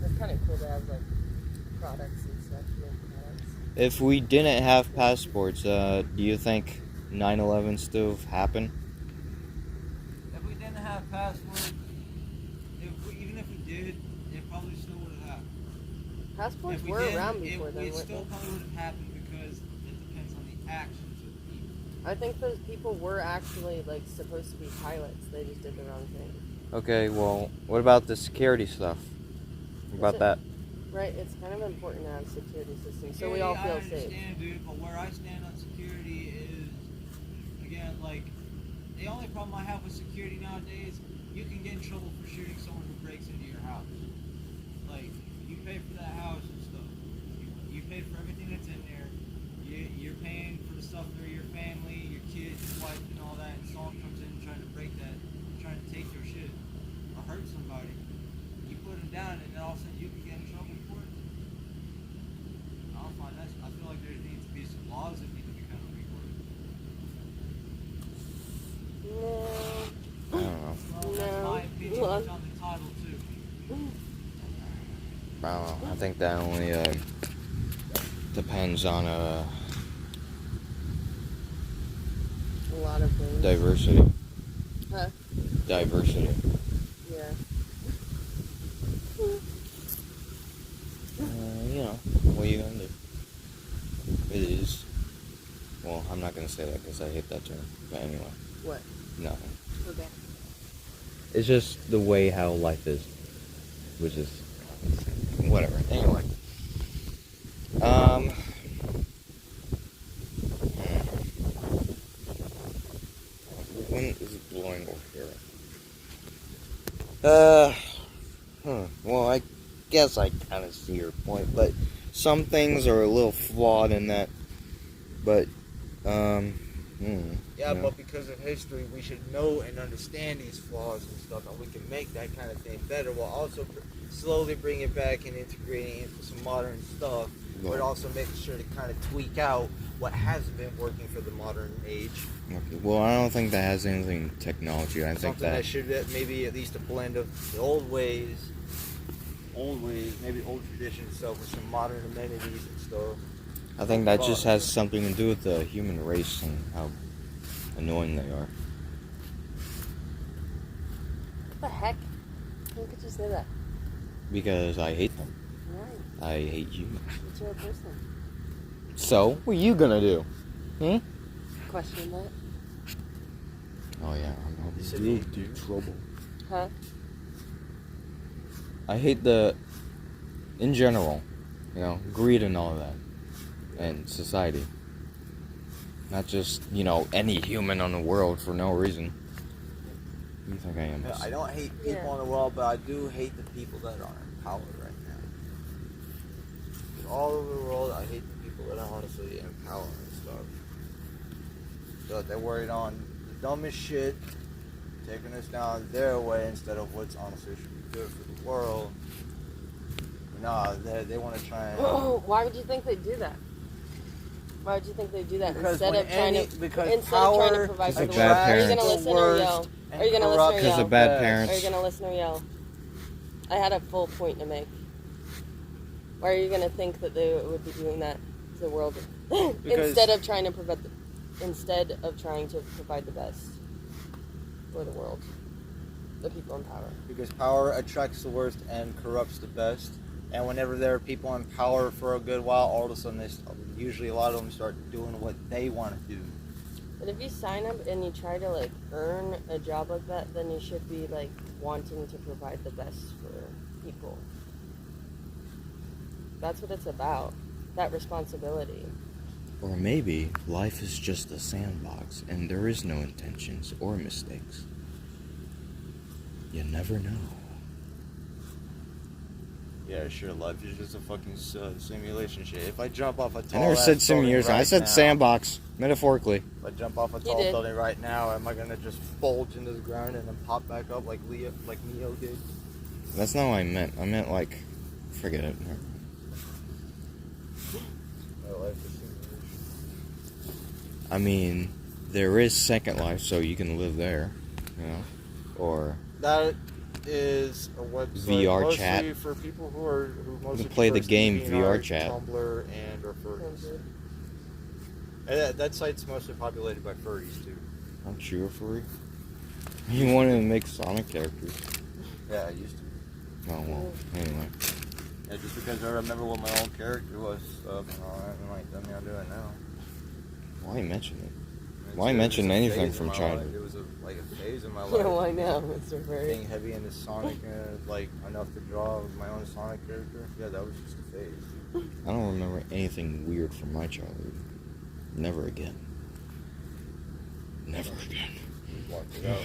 It's kind of cool to have like products and stuff. Make products. If we didn't have passports, do you think 9/11 still happen? If we didn't have passports, even if we did, it probably still would have happened. Passports If we were didn't, around before then, it weren't still they? probably would have happened because it depends on the actions of the people. I think those people were actually like supposed to be pilots. They just did the wrong thing. Okay, well, what about the security stuff? What about that? Right? It's kind of important to have security systems so we all I feel understand, safe. dude, but where I stand on security is, again, like, the only problem I have with security nowadays, you can get in trouble for shooting someone who breaks into your house. Like, you pay for that house and stuff. You pay for everything that's in there. You're paying for the stuff for your family, your kids, your wife, and all that, and someone comes in trying to break that, trying to take your shit, or hurt somebody. You put them down, and then all of a sudden you can get in trouble for it. I don't find that. I feel like there needs to be some laws that need to be kind of reworked. No. I don't know. Well, that's my opinion. Well, It's on the title too. I don't know. I think that only depends on a lot of things. diversity. Huh? Diversity. Yeah. You know, what are you gonna do? It is. Well, I'm not gonna say that because I hate that term. But anyway, What? nothing. Okay. It's just the way how life is, which is whatever. Anyway, when is it blowing over here? Well, I guess I kind of see your point, but some things are a little flawed in that. But Yeah, but because of history, we should know and understand these flaws and stuff, and we can make that kind of thing better while also slowly bring it back and integrating it into some modern stuff, but also making sure to kind of tweak out what hasn't been working for the modern age. Okay. Well, I don't think that has anything to technology. I think Something that should maybe at least a blend of the old ways, maybe old traditions stuff with some modern amenities and stuff. I think that just has something to do with the human race and how annoying they are. What the heck? How could you say that? Because I hate them. Right. I hate humans. But you're a person. So, what are you gonna do? Question that? Oh yeah, I'm You said real you deep do? trouble. Huh? I hate in general, greed and all of that, and society. Not just, any human on the world for no reason. Who do you think I am? I don't hate people Yeah. in the world, but I do hate the people that are in power right now. All over the world, I hate the people that are honestly in power and stuff. So they're worried on the dumbest shit, taking us down their way instead of what's honestly should be good for the world. Nah, they want to try and... Why would you think they do that? Why would you think they do that Because instead when of trying any- to because instead of trying to power provide for is the bad world? Are you gonna parents. listen or yell? Are you gonna listen or Because yell? of bad Are you parents. gonna listen or yell? I had a full point to make. Why are you gonna think that they would be doing that to the world instead of trying to provide the best for the world, the people in power? Because power attracts the worst and corrupts the best. And whenever there are people in power for a good while, all of a sudden usually a lot of them start doing what they want to do. But if you sign up and you try to earn a job like that, then you should be wanting to provide the best for people. That's what it's about. That responsibility. Or maybe life is just a sandbox and there is no intentions or mistakes. You never know. Yeah, sure, life is just a fucking simulation shit. If I jump off a tall I never said ass simulation. building I said now, sandbox, metaphorically. If I jump off a tall did. building right now, am I gonna just bulge into the ground and then pop back up like Neo did? That's not what I meant. I meant forget it. My life is simulation. I mean, there is Second Life, so you can live there, or That is a website VR mostly chat. for people who mostly play the prefer game DeviantArt, VR chat. Tumblr, and or furries. And that site's mostly populated by furries too. aren't you a furry? You wanted to make Sonic characters. Yeah, I used to. Oh well. Anyway, Yeah, just because I remember what my old character was stuff and all that, and doesn't mean I'll do it now. why mention it? It's- Why it was mention a anything phase from in my childhood? life. It was a phase in my life. Yeah, why now, Mr. Furry? Being heavy into Sonic and enough to draw my own Sonic character. Yeah, that was just a phase. I don't remember anything weird from my childhood. Never again. Never again. Walked it out.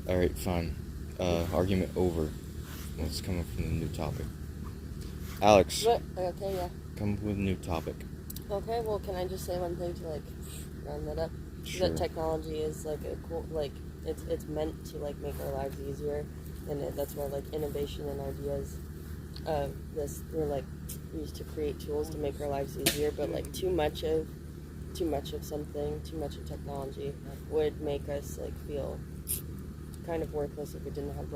Alright, fine. Argument over. Let's come up with a new topic. Alex, What? Okay, yeah. come up with a new topic. Okay, well, can I just say one thing to round that up? Sure. That technology is a cool, it's meant to make our lives easier, and that's why innovation and ideas we're used to create tools to make our lives easier, but too much of something, too much of technology would make us feel kind of worthless if we didn't have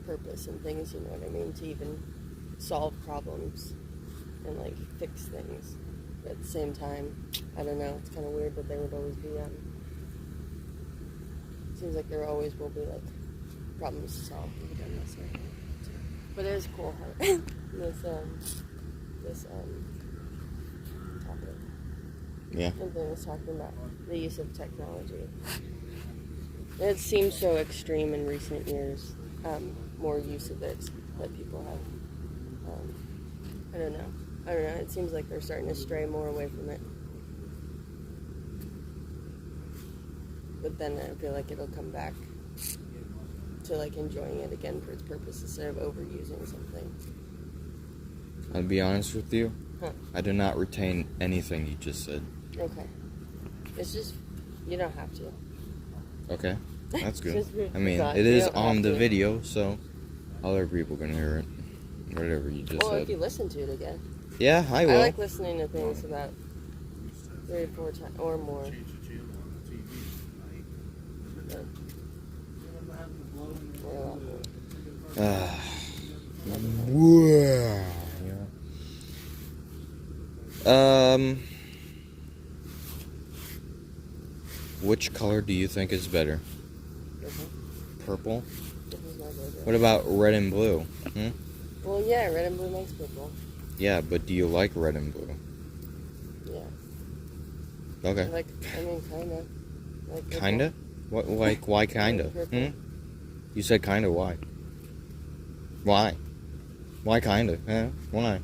purpose and things, you know what I mean, to even solve problems and fix things. But at the same time, I don't know, it's kind of weird that they would always be seems like there always will be problems to solve if we don't this way. But it is cool how this topic Yeah. and then was talking about the use of technology. It seems so extreme in recent years, more use of it that people have. I don't know. It seems like they're starting to stray more away from it. But then I feel like it'll come back to enjoying it again for its purpose instead of overusing something. I'll be honest with you. Huh. I did not retain anything you just said. Okay. It's just you don't have to. Okay, that's good. Just I mean, thought it you is don't on have the to. video, so other people can hear it. Whatever you just Well, if said. you listen to it again. Yeah, I I will. like listening to things about 3 or 4 times or more. Change the channel on the TV. But, or a lot more. Which color do you think is better? Okay. Purple? This is my favorite. What about red and blue? Well, yeah, red and blue makes purple. Yeah, but do you like red and blue? Yeah. Okay. I mean, kinda. Like purple. Kinda? What? Like, why kinda? Purple. You said kinda. Why? Why? Why kinda? Huh? Why?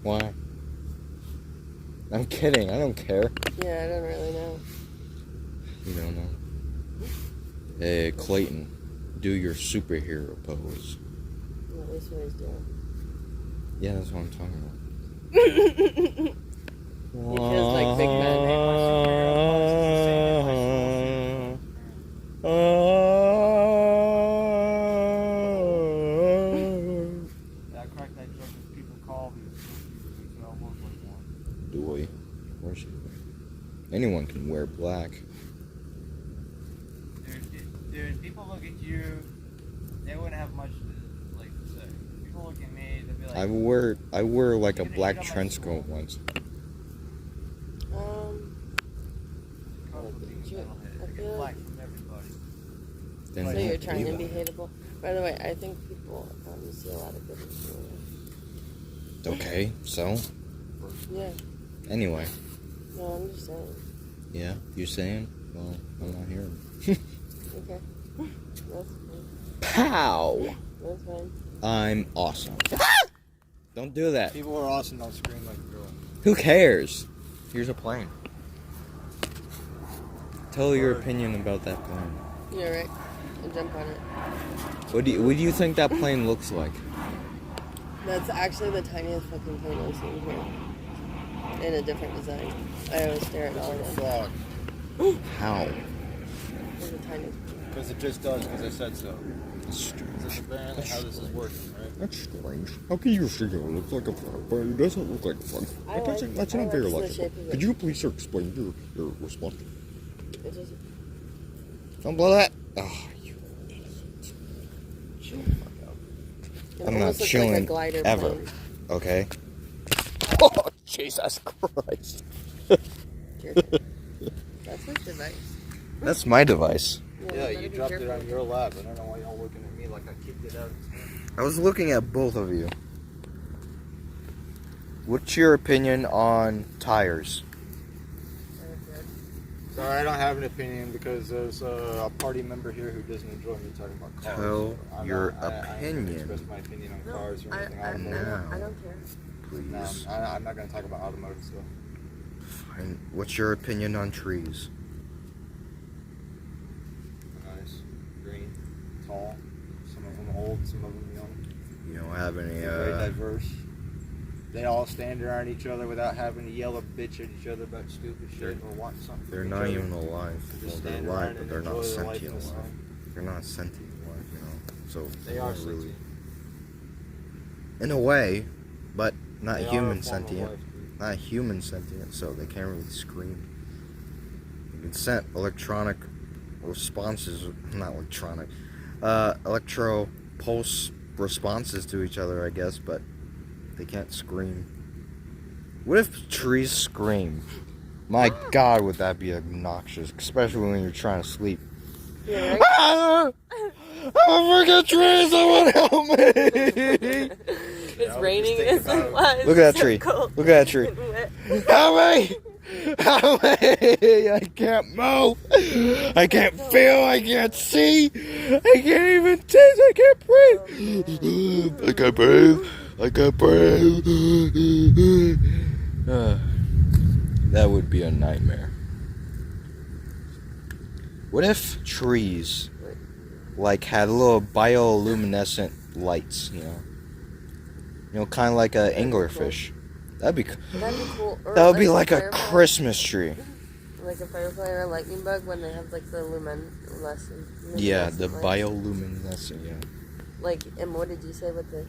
Why? I'm kidding. I don't care. Yeah, I don't really know. You don't know. Hey, Clayton, do your superhero pose. At least what he's doing. Yeah, that's what I'm talking about. He feels like Big Yeah, I cracked that joke with people call me. So I look like one. Do we? Of course you do. Anyone can wear black. Dude, people look at you, they wouldn't have much to, like, to say. People look at me, they'd be like, I wear like a You gonna black eat on my trench stool? coat once. "Comes with being Sure. metalhead." I I get feel- flack from everybody. Then So don't you're trying be to be that. hateable. By the way, I think people see a lot of good in Okay, so you. Yeah. anyway, No, I'm just saying. yeah, you saying? Well, I'm not hearing. Okay. That's fine. Pow! That's fine. I'm awesome. Don't do that. People who are awesome don't scream like a girl. Who cares? Here's a plane. Tell your opinion about that plane. You're right. I'll jump on it. What do you think that plane looks like? That's actually the tiniest fucking plane I've seen here. In a different design. I always stare at all of them. Frog. How? It's the tiniest. Because it just does, because I said so. That's strange. That's apparently how this is working, right? That's strange. How can you figure it looks like a frog, but it doesn't look like a frog? I like- That's I not like very the logical. shape of it. Could you please explain your response? It just. Don't blow that. Oh, you idiot. Chill the fuck out. It I'm not almost looks chilling like a glider ever. plane. Okay. Oh, Jesus Christ. Your turn. That's his device. That's my device. Yeah, better you be dropped it careful. on your lap. I don't know why y'all looking at me like I kicked it out. I was looking at both of you. What's your opinion on tires? Sorry, I don't have an opinion because there's a party member here who doesn't enjoy me talking about cars. Tell I'm your not- I ain't gonna opinion. express my opinion on No, cars or anything I automotive. don't care. No, Please. I'm not going to talk about automotive stuff. And what's your opinion on trees? Nice, green, tall. Some of them old, some of them young. You don't have any, Very diverse. They all stand around each other without having to yell or bitch at each other about stupid shit or want something. they're from not each even other. alive. They Well, just they're stand alive, around but and they're not enjoy their life sentient in the alive. sun. They're not sentient alive, you know. So They are not really. sentient. In a way, but not They are a human form of sentient. life, dude. Not human sentient, so they can't really scream. You can send electronic responses, not electronic, electro pulse responses to each other, I guess, but they can't scream. What if trees scream? My God, would that be obnoxious, especially when you're trying to sleep. Yeah, right? Ah! I'm a freaking tree! Someone help me! It's I was raining. just thinking It's about why it's Look at that so tree. cold Look at that tree. and wet. Help me! Help me! I can't move. I can't feel. I can't see. I can't even taste. I can't breathe. I can't breathe. I can't breathe. That would be a nightmare. What if trees like had little bioluminescent lights, you know? You know, kind of like a anglerfish. That'd be That'd be cool. Or that would be like a firefly- Christmas tree. Like a firefly or a lightning bug when they have like the luminescent. Yeah, the lights. bioluminescent. Yeah. Like, and what did you say with the?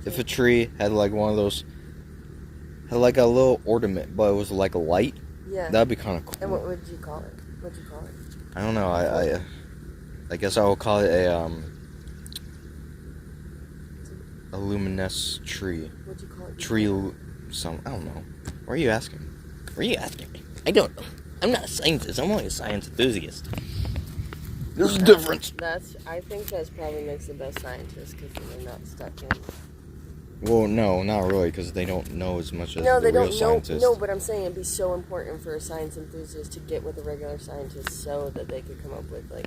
If a tree had like one of those, had like a little ornament, but it was like a light, Yeah. that'd be kind of cool. And what would you call it? What'd you call it? I don't know. I guess I will call it a luminous tree. What'd you call it? Tree, some I don't know. What are you asking? What are you asking me? I don't know. I'm not a scientist. I'm only a science enthusiast. There's a difference. I think that's probably makes the best scientists because they're not stuck in. Well, no, not really, because they don't know as much as No, the they real don't know. scientists. No, but I'm saying it'd be so important for a science enthusiast to get with a regular scientist so that they could come up with like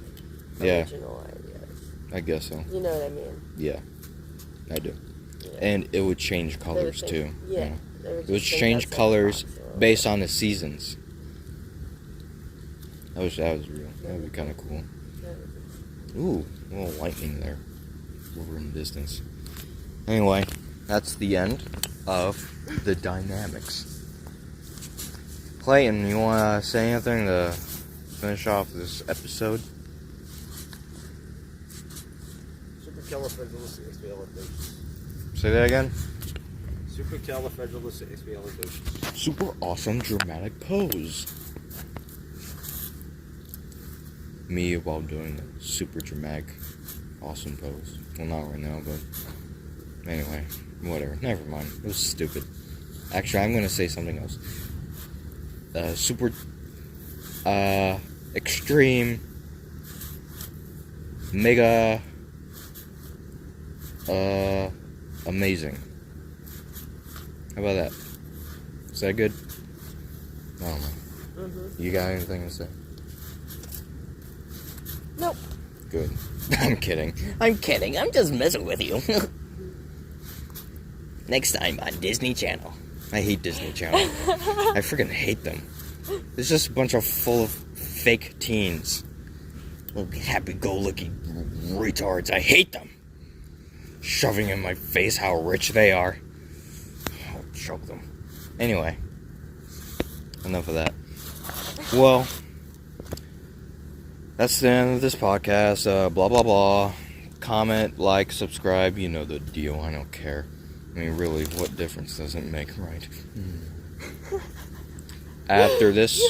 Yeah. original ideas. I guess so. You know what I mean? Yeah, I do. Yeah. And it would change colors think- too. Yeah. you know. They would It would just think change outside the colors box a little based on the seasons. I wish that was real. That would be kind of cool. bit. Ooh, a little lightning there. Over in the distance. Anyway, that's the end of the dynamics. Clayton, you want to say anything to finish off this episode? Supercalifragilisticexpialidocious. Say that again. Supercalifragilisticexpialidocious. Super awesome dramatic pose. Me while doing the super dramatic awesome pose. Well, not right now, but anyway, whatever. Never mind. It was stupid. Actually, I'm gonna say something else. Super extreme mega amazing. How about that? Is that good? I don't know. Mm-hmm. You got anything to say? Nope. Good. I'm kidding. I'm kidding. I'm just messing with you. Next time on Disney Channel. I hate Disney Channel. I freaking hate them. It's just a bunch of full of fake teens. Little happy-go-lucky retards. I hate them. Shoving in my face how rich they are. I'll choke them. Anyway. Enough of that. Well, that's the end of this podcast. Blah, blah, blah. Comment, like, subscribe. You know the deal. I don't care. I mean, really, what difference does it make, right? After this,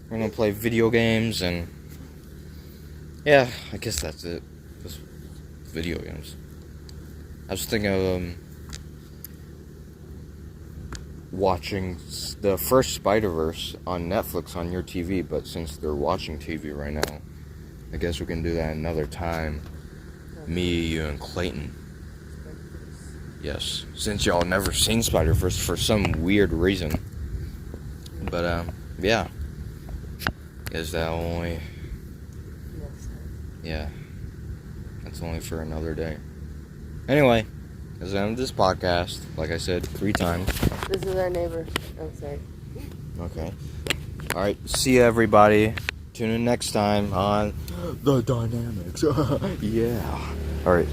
we're gonna play video games, and yeah, I guess that's it. Just video games. I was thinking of watching the first Spider-Verse on Netflix on your TV, but since they're watching TV right now, I guess we can do that another time. Me, you, and Clayton. Yes, since y'all never seen Spider-Verse for some weird reason. But, yeah. Is that only... Next time. Yeah. That's only for another day. Anyway, that's the end of this podcast. Like I said 3 times. This is our neighbor. Oh, sorry. Okay. Alright, see you everybody. Tune in next time on The Dynamics. Yeah. Alright.